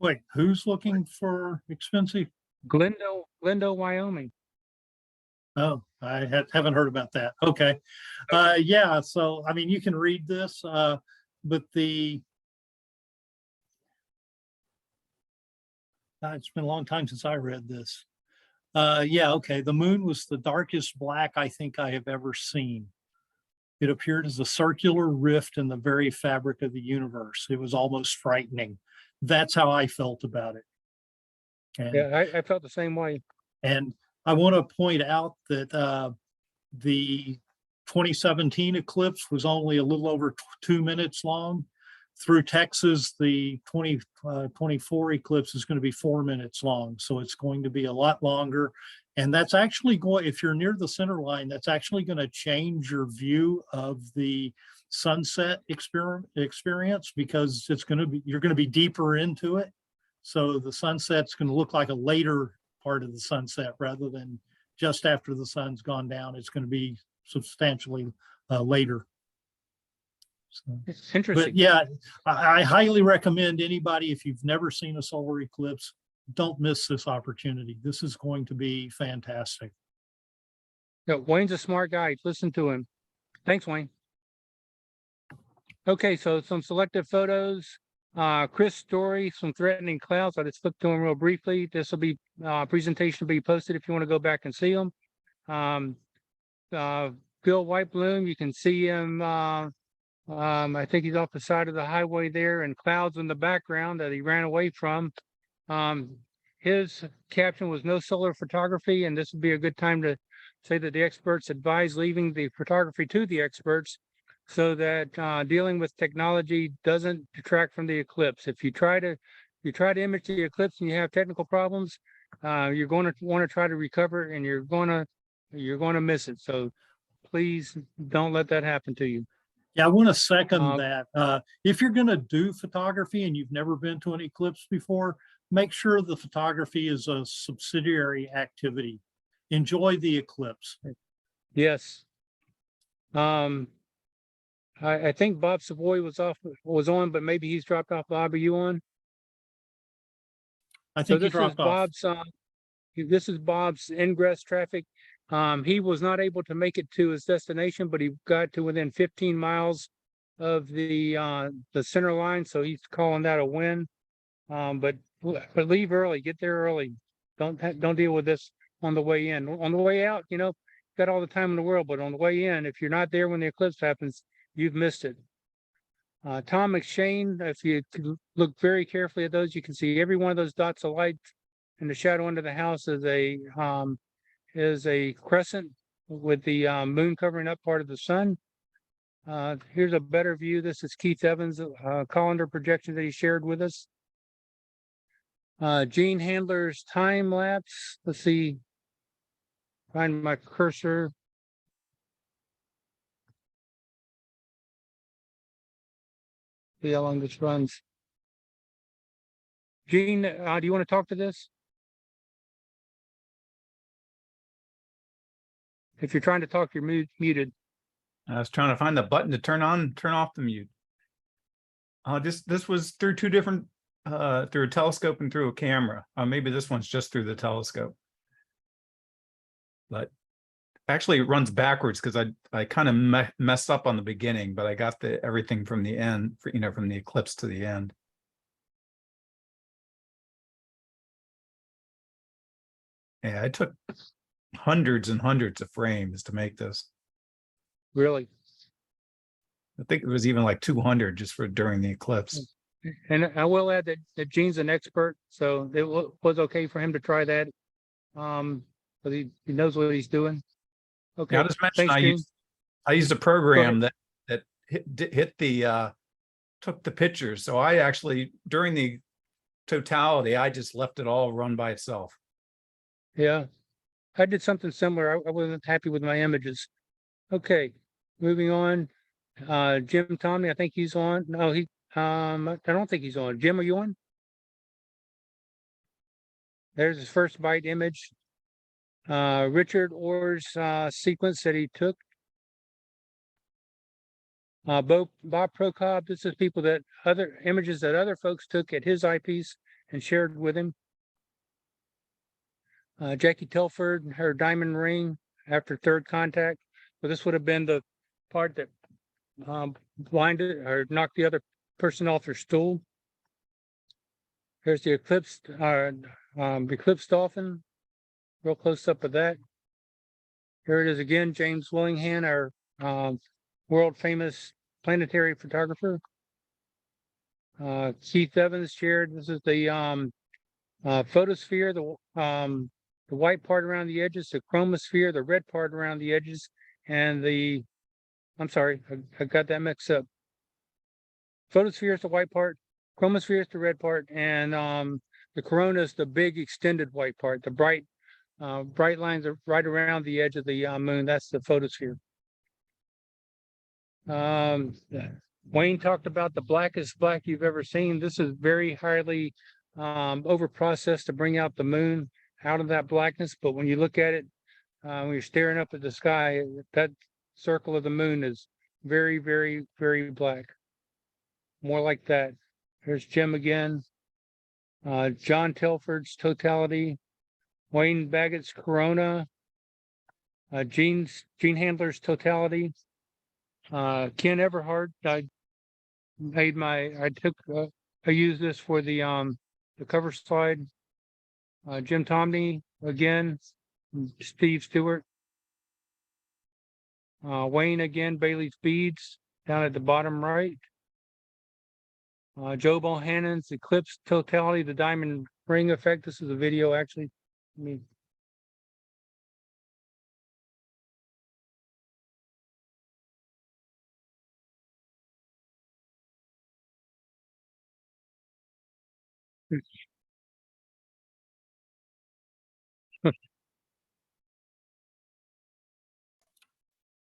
Wait, who's looking for expensive? Glendo, Wyoming. Oh, I haven't heard about that. Okay. Yeah, so I mean, you can read this, but it's been a long time since I read this. Yeah, okay. The moon was the darkest black I think I have ever seen. It appeared as a circular rift in the very fabric of the universe. It was almost frightening. That's how I felt about it. And, yeah, I felt the same way. And I want to point out that the 2017 eclipse was only a little over 2 minutes long. Through Texas, the 2024 eclipse is going to be 4 minutes long. So it's going to be a lot longer. And that's actually going, if you're near the center line, that's actually going to change your view of the sunset experience, because it's going to be, you're going to be deeper into it. So the sunset's going to look like a later part of the sunset rather than just after the sun's gone down. It's going to be substantially later. So, It's but interesting. yeah, I highly recommend anybody, if you've never seen a solar eclipse, don't miss this opportunity. This is going to be fantastic. Yeah, Wayne's a smart guy. Listen to him. Thanks, Wayne. Okay, so some selective photos. Chris Story, some threatening clouds. I just flipped to him real briefly. This will be presentation will be posted if you want to go back and see them. Bill White Bloom, you can see him. I think he's off the side of the highway there, and clouds in the background that he ran away from. His caption was "No solar photography," and this would be a good time to say that the experts advise leaving the photography to the experts, so that dealing with technology doesn't detract from the eclipse. If you try to image the eclipse and you have technical problems, you're going to want to try to recover, and you're going to miss it. So please don't let that happen to you. Yeah, I want to second Um, that. If you're going to do photography and you've never been to an eclipse before, make sure the photography is a subsidiary activity. Enjoy the eclipse. Yes. I think Bob Savoy was on, but maybe he's dropped off. Bob, are you on? I So think he this is dropped off. This is Bob's ingress traffic. He was not able to make it to his destination, but he got to within 15 miles of the center line, so he's calling that a win. But leave early, get there early. Don't deal with this on the way in. On the way out, got all the time in the world, but on the way in, if you're not there when the eclipse happens, you've missed it. Tom McShane, if you look very carefully at those, you can see every one of those dots of light in the shadow under the house is a crescent with the moon covering up part of the sun. Here's a better view. This is Keith Evans' colander projection that he shared with us. Gene Handler's time lapse. Let's see. Find my cursor. See how long this runs. Gene, do you want to talk to this? If you're trying to talk, you're muted. I was trying to find the button to turn off the mute. This was through two different, through a telescope and through a camera. Maybe this one's just through the telescope. But actually it runs backwards because I kind of messed up on the beginning, but I got everything from the end, from the eclipse to the end. Yeah, I took hundreds and hundreds of frames to make this. Really? I think it was even like 200 just for during the eclipse. And I will add that Gene's an expert, so it was okay for him to try that. But he knows what he's doing. Okay. Yeah, I'll just mention Thanks, I used a program that took the pictures. So I actually, during the totality, I just left it all run by itself. Yeah, I did something similar. I wasn't happy with my images. Okay, moving on. Jim Tomney, I think he's on. No, I don't think he's on. Jim, are you on? There's his first bite image. Richard Orr's sequence that he took. Bob Prokop, this is other images that other folks took at his eyepiece and shared with him. Jackie Telford, her diamond ring after third contact. So this would have been the part that blinded or knocked the other person off their stool. There's the eclipsed dolphin. Real close up of that. Here it is again, James Willingham, our world famous planetary photographer. Keith Evans shared. This is the photosphere, the white part around the edges, the chromosphere, the red part around the edges, and I'm sorry, I got that mixed up. Photosphere is the white part, chromosphere is the red part, and the corona is the big extended white part. The bright lines are right around the edge of the moon. That's the photosphere. Wayne talked about the blackest black you've ever seen. This is very highly over-processed to bring out the moon out of that blackness. But when you look at it, when you're staring up at the sky, that circle of the moon is very, very, very black. More like that. There's Jim again. John Telford's totality. Wayne Baggett's Corona. Gene Handler's totality. Ken Everhart. I used this for the cover slide. Jim Tomney again. Steve Stewart. Wayne again, Bailey's Beads down at the bottom right. Joe Bohannon's Eclipse Totality, the Diamond Ring Effect. This is a video actually. I mean,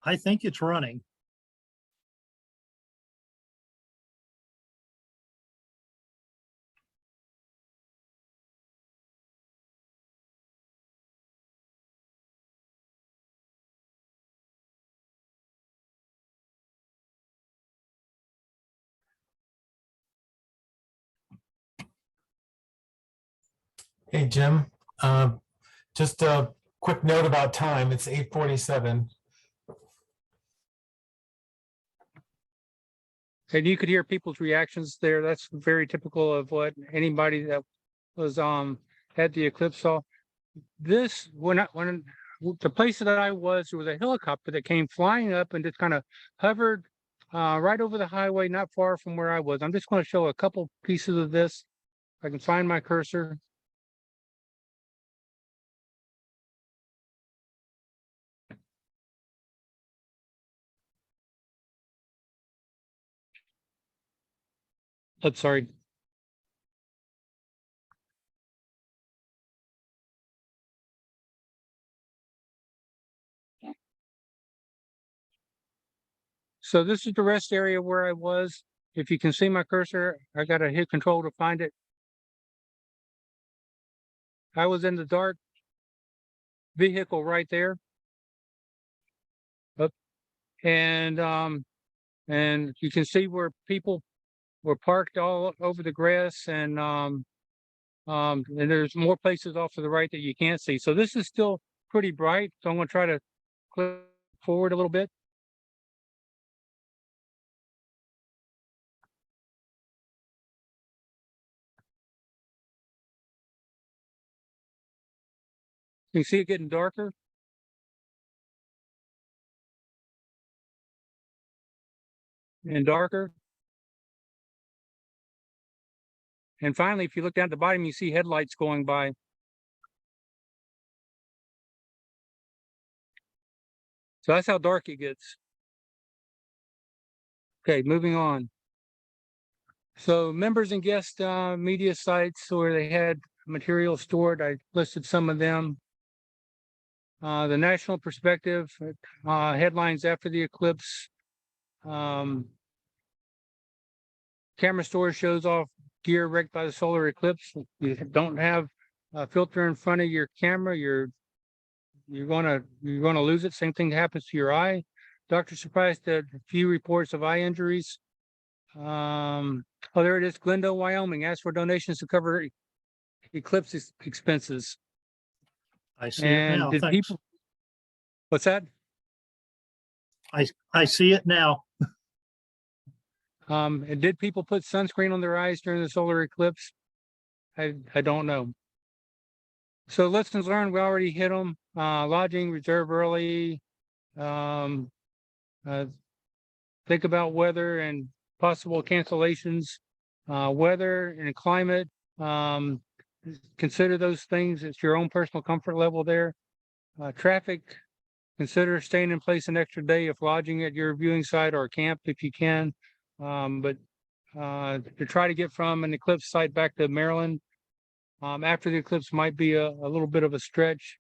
I think it's running. Hey, Jim, just a quick note about time. It's 8:47. and you could hear people's reactions there. That's very typical of what anybody that was had the eclipse saw. This when the place that I was, there was a helicopter that came flying up and just kind of hovered right over the highway, not far from where I was. I'm just going to show a couple pieces of this. If I can find my cursor. Oops, sorry. So this is the rest area where I was. If you can see my cursor, I got to hit control to find it. I was in the dark vehicle right there. Up and you can see where people were parked all over the grass and there's more places off to the right that you can't see. So this is still pretty bright. So I'm going to try to click forward a little bit. You can see it getting darker. And darker. And finally, if you look down at the bottom, you see headlights going by. So that's how dark it gets. Okay, moving on. So members and guest media sites where they had material stored, I listed some of them. The National Perspective, headlines after the eclipse. Camera store shows off gear wrecked by the solar eclipse. You don't have a filter in front of your camera, you're gonna lose it. Same thing happens to your eye. Doctor surprised at few reports of eye injuries. Oh, there it is. Glendale, Wyoming. Asked for donations to cover eclipse expenses. I see it now. Thanks. People? What's that? I see it now. And did people put sunscreen on their eyes during the solar eclipse? I don't know. So lessons learned, we already hit them. Lodging, reserve early. Think about weather and possible cancellations. Weather and climate. Consider those things. It's your own personal comfort level there. Traffic. Consider staying in place an extra day if lodging at your viewing site or camp if you can. But to try to get from an eclipse site back to Maryland after the eclipse might be a little bit of a stretch.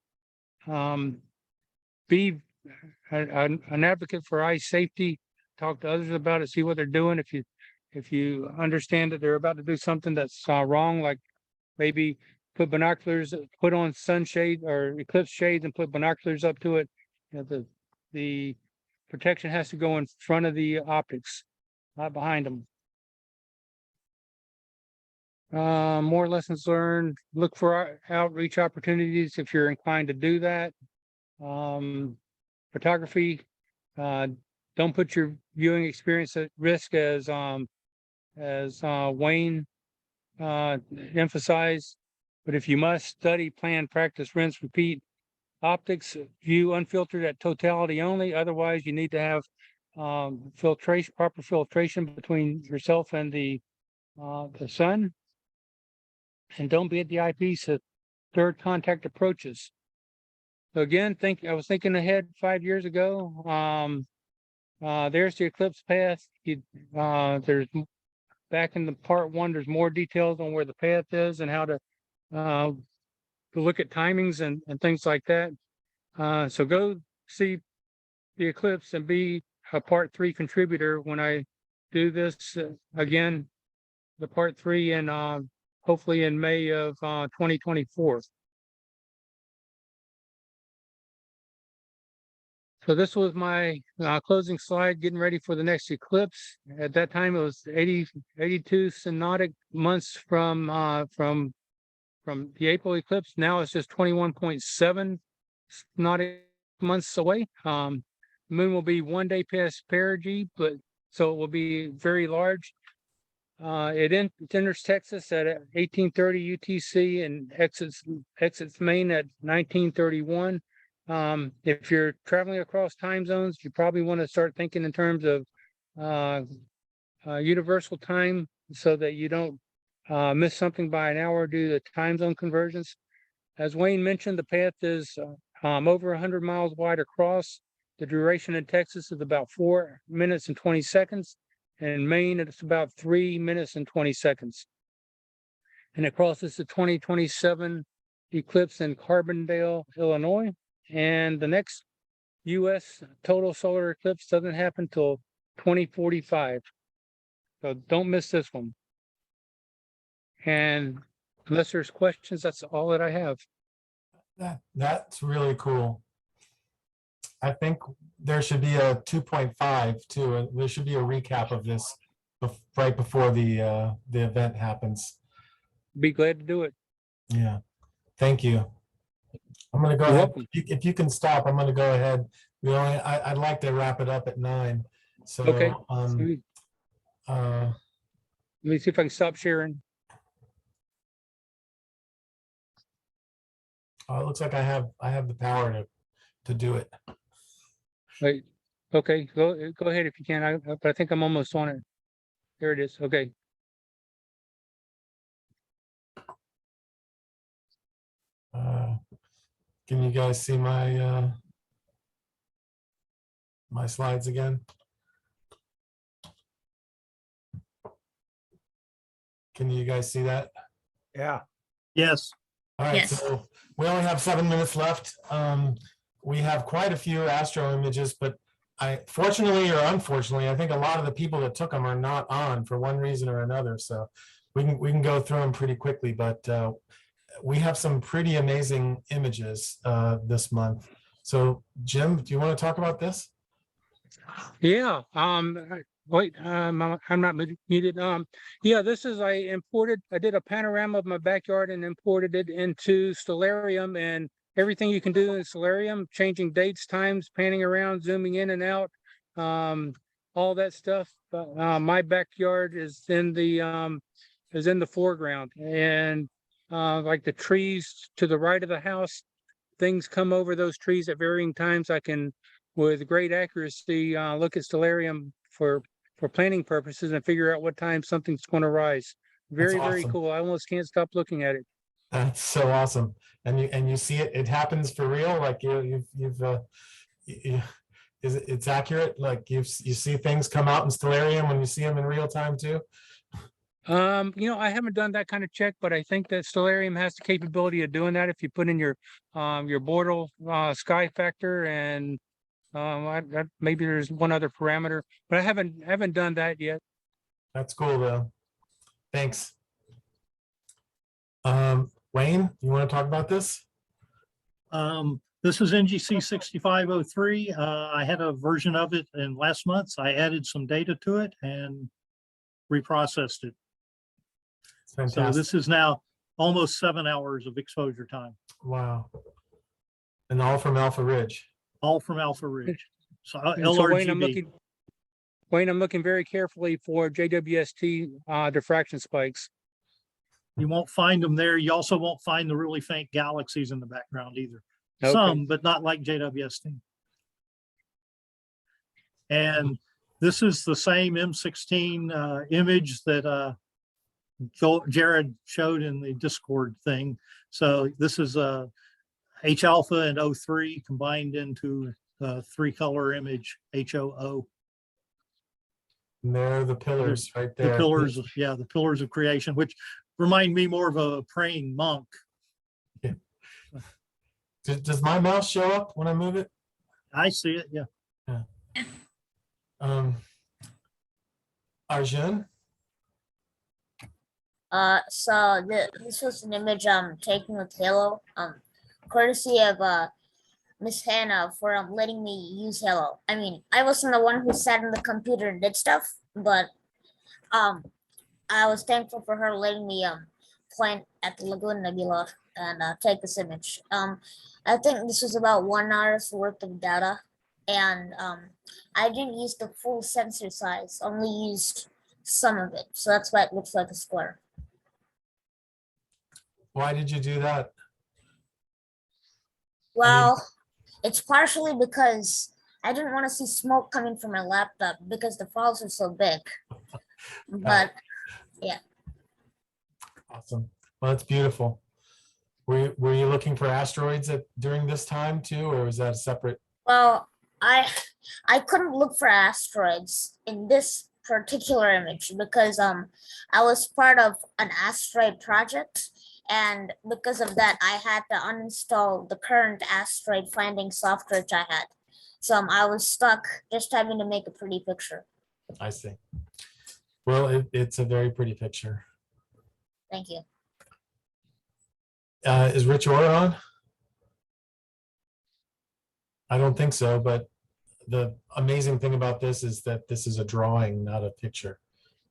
Be an advocate for eye safety. Talk to others about it. See what they're doing. If you understand that they're about to do something that's wrong, like maybe put binoculars, put on sunshade or eclipse shades and put binoculars up to it. You know, the protection has to go in front of the optics, not behind them. More lessons learned. Look for outreach opportunities if you're inclined to do that. Photography. Don't put your viewing experience at risk, as Wayne emphasized. But if you must, study, plan, practice, rinse, repeat. Optics, view unfiltered at totality only. Otherwise, you need to have filtration, proper filtration between yourself and the sun. And don't be at the eyepiece at third contact approaches. So again, I was thinking ahead 5 years ago. There's the eclipse path. There's back in the part 1, there's more details on where the path is and how to look at timings and things like that. So go see the eclipse and be a part 3 contributor when I do this again, the part 3, and hopefully in May of 2024. So this was my closing slide, getting ready for the next eclipse. At that time, it was 82 synodic months from the April eclipse. Now it's just 21.7 synodic months away. The moon will be 1 day past perigee, but so it will be very large. It enters Texas at 1830 UTC and exits Maine at 1931. If you're traveling across time zones, you probably want to start thinking in terms of universal time so that you don't miss something by an hour due to time zone conversions. As Wayne mentioned, the path is over 100 miles wide across. The duration in Texas is about 4 minutes and 20 seconds. And in Maine, it's about 3 minutes and 20 seconds. And it crosses the 2027 eclipse in Carbondale, Illinois. And the next U.S. total solar eclipse doesn't happen till 2045. So don't miss this one. And unless there's questions, that's all that I have. That's really cool. I think there should be a 2.5 too. And there should be a recap of this right before the event happens. Be glad to do it. Yeah. Thank you. I'm going to go You're ahead. welcome. If you can stop, I'm going to go ahead. I'd like to wrap it up at 9. So, Okay. uh, Let me see if I can stop sharing. oh, it looks like I have the power to do it. Wait. Okay, go ahead if you can. But I think I'm almost on it. There it is. Okay. Can you guys see my my slides again? Can you guys see that? Yeah. Yes. All right, Yes. so we only have 7 minutes left. We have quite a few astro images, but fortunately or unfortunately, I think a lot of the people that took them are not on for one reason or another. So we can go through them pretty quickly, but we have some pretty amazing images this month. So Jim, do you want to talk about this? Yeah. Wait. I'm not muted. Yeah. This is I did a panorama of my backyard and imported it into Stellarium, and everything you can do in Stellarium, changing dates, times, panning around, zooming in and out, all that stuff. But my backyard is in the foreground, and like the trees to the right of the house, things come over those trees at varying times. I can, with great accuracy, look at Stellarium for planning purposes and figure out what time something's going to rise. Very, very awesome. cool. I almost can't stop looking at it. That's so awesome. And you see it happens for real. Like it's accurate. Like you see things come out in Stellarium when you see them in real time too. I haven't done that kind of check, but I think that Stellarium has the capability of doing that if you put in your Bortle sky factor, and maybe there's one other parameter, but I haven't done that yet. That's cool though. Thanks. Wayne, you want to talk about this? This is NGC 6503. I had a version of it in last month. I added some data to it and reprocessed it. So Fantastic. this is now almost 7 hours of exposure time, Wow. And all from Alpha Ridge. all from Alpha Ridge. So And so Wayne, LRGB. I'm looking very carefully for JWST diffraction spikes. You won't find them there. You also won't find the really faint galaxies in the background either. Okay. Some, but not like JWST. And this is the same M16 image that Jared showed in the Discord thing. So this is H alpha and O3 combined into a 3-color image, HOO. And there are the pillars right there. The pillars, yeah, the pillars of creation, which remind me more of a praying monk. Does my mouse show up when I move it? I see it, yeah. Arjun? So this was an image taken with Halo, courtesy of Miss Hannah for letting me use Halo. I mean, I wasn't the one who sat in the computer and did stuff, but I was thankful for her letting me plant at the Lagoon Nebula and take this image. I think this was about 1 hour's worth of data, and I didn't use the full sensor size, only used some of it, so that's why it looks like a square. Why did you do that? Well, it's partially because I didn't want to see smoke coming from my laptop because the files are so big. But yeah. Awesome. Well, that's beautiful. Were you looking for asteroids during this time too, or was that a separate? Well, I couldn't look for asteroids in this particular image because I was part of an asteroid project, and because of that I had to uninstall the current asteroid finding software which I had. So I was stuck just having to make a pretty picture. I see. Well, it's a very pretty picture. Thank you. Is Rich Orr on? I don't think so, but the amazing thing about this is that this is a drawing, not a picture.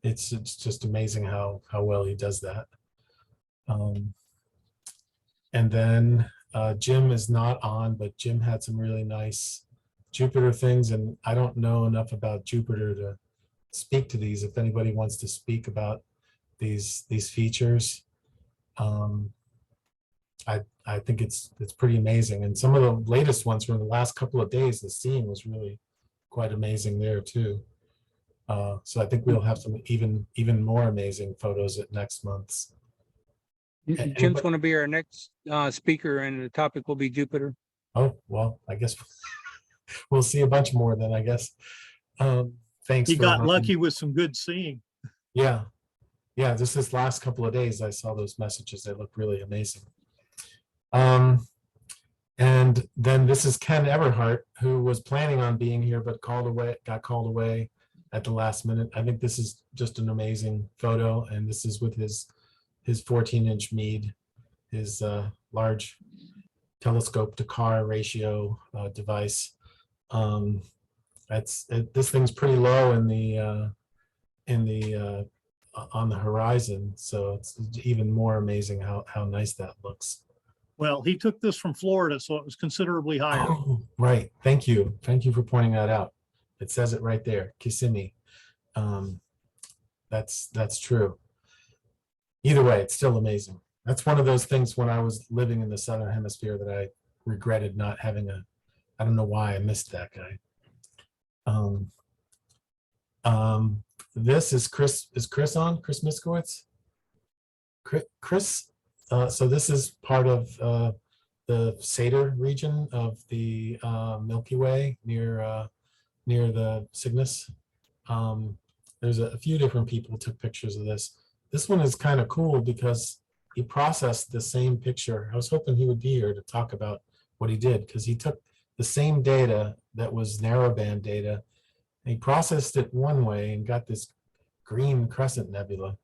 It's just amazing how well he does that. And then Jim is not on, but Jim had some really nice Jupiter things, and I don't know enough about Jupiter to speak to these. If anybody wants to speak about these features, I think it's pretty amazing. And some of the latest ones from the last couple of days, the scene was really quite amazing there too. So I think we'll have some even more amazing photos at next month's. Jim's going to be our next speaker, and the topic will be Jupiter. Oh, well, I guess we'll see a bunch more then, I guess. Thanks. He for got having- lucky with some good seeing. Yeah. Yeah, just this last couple of days, I saw those messages. They look really amazing. And then this is Ken Everhart, who was planning on being here, but got called away at the last minute. I think this is just an amazing photo, and this is with his 14-inch Meade, his large telescope to car ratio device. This thing's pretty low on the horizon, so it's even more amazing how nice that looks. Well, he took this from Florida, so it was considerably higher. Oh, right. Thank you for pointing that out. It says it right there, Kissimmee. That's true. Either way, it's still amazing. That's one of those things when I was living in the Southern Hemisphere that I regretted not having I don't know why I missed that guy. This is Chris. Is Chris on? Chris Miskowitz? Chris. So this is part of the Satyr region of the Milky Way near the Cygnus. There's a few different people who took pictures of this. This one is kind of cool because he processed the same picture. I was hoping he would be here to talk about what he did, because he took the same data that was narrowband data, and he processed it one way and got this green crescent nebula,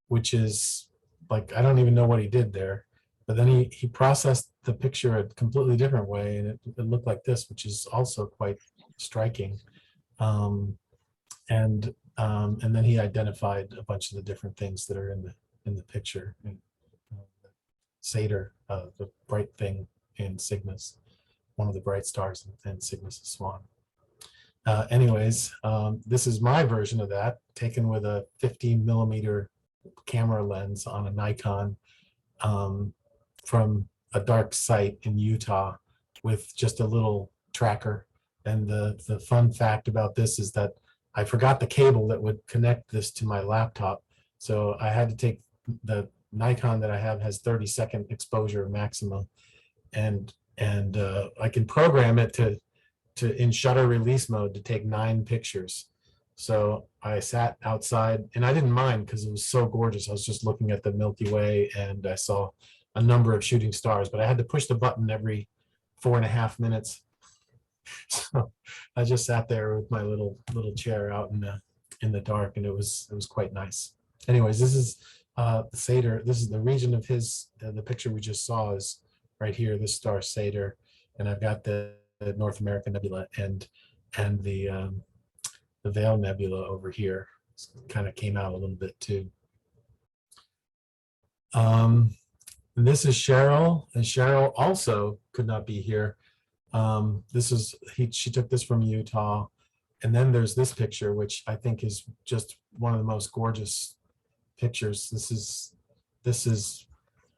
which is like, I don't even know what he did there. But then he processed the picture a completely different way, and it looked like this, which is also quite striking. And then he identified a bunch of the different things that are in the picture. And, Satyr, the bright thing in Cygnus, one of the bright stars in Cygnus' Swan. Anyways, this is my version of that, taken with a 15mm camera lens on a Nikon, from a dark site in Utah with just a little tracker. And the fun fact about this is that I forgot the cable that would connect this to my laptop. So I had to take the Nikon that I have has 30-second exposure maximum. And I can program it to in shutter release mode to take 9 pictures. So I sat outside and I didn't mind because it was so gorgeous. I was just looking at the Milky Way and I saw a number of shooting stars, but I had to push the button every 4.5 minutes. So I just sat there with my little chair out in the dark, and it was quite nice. Anyways, this is the Satyr. This is the region of his. The picture we just saw is right here. This star Satyr, and I've got the North American Nebula and the Veil Nebula over here. Kind of came out a little bit too. And this is Cheryl, and Cheryl also could not be here. She took this from Utah, and then there's this picture, which I think is just one of the most gorgeous pictures. This is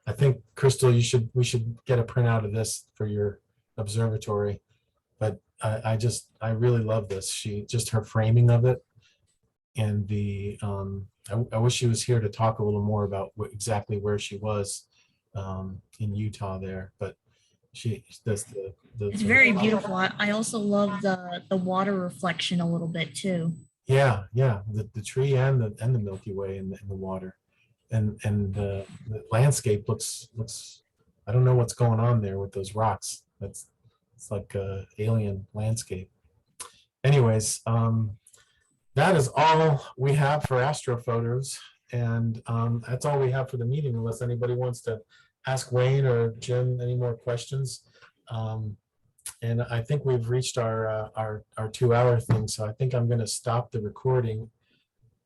I think, Crystal, we should get a printout of this for your observatory. But I really love this. Just her framing of it, and I wish she was here to talk a little more about exactly where she was in Utah there, but she does It's very beautiful. I also love the water reflection a little bit too. Yeah, the tree and the Milky Way in the water, and the landscape looks. I don't know what's going on there with those rocks. It's like a alien landscape. Anyways, that is all we have for astrophotos, and that's all we have for the meeting, unless anybody wants to ask Wayne or Jim any more questions. And I think we've reached our 2-hour thing, so I think I'm going to stop the recording.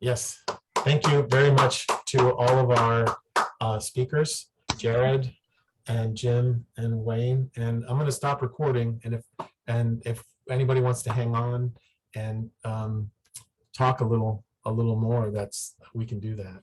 Yes, thank you very much to all of our speakers, Jared and Jim and Wayne. And I'm going to stop recording, and if anybody wants to hang on and talk a little more, we can do that.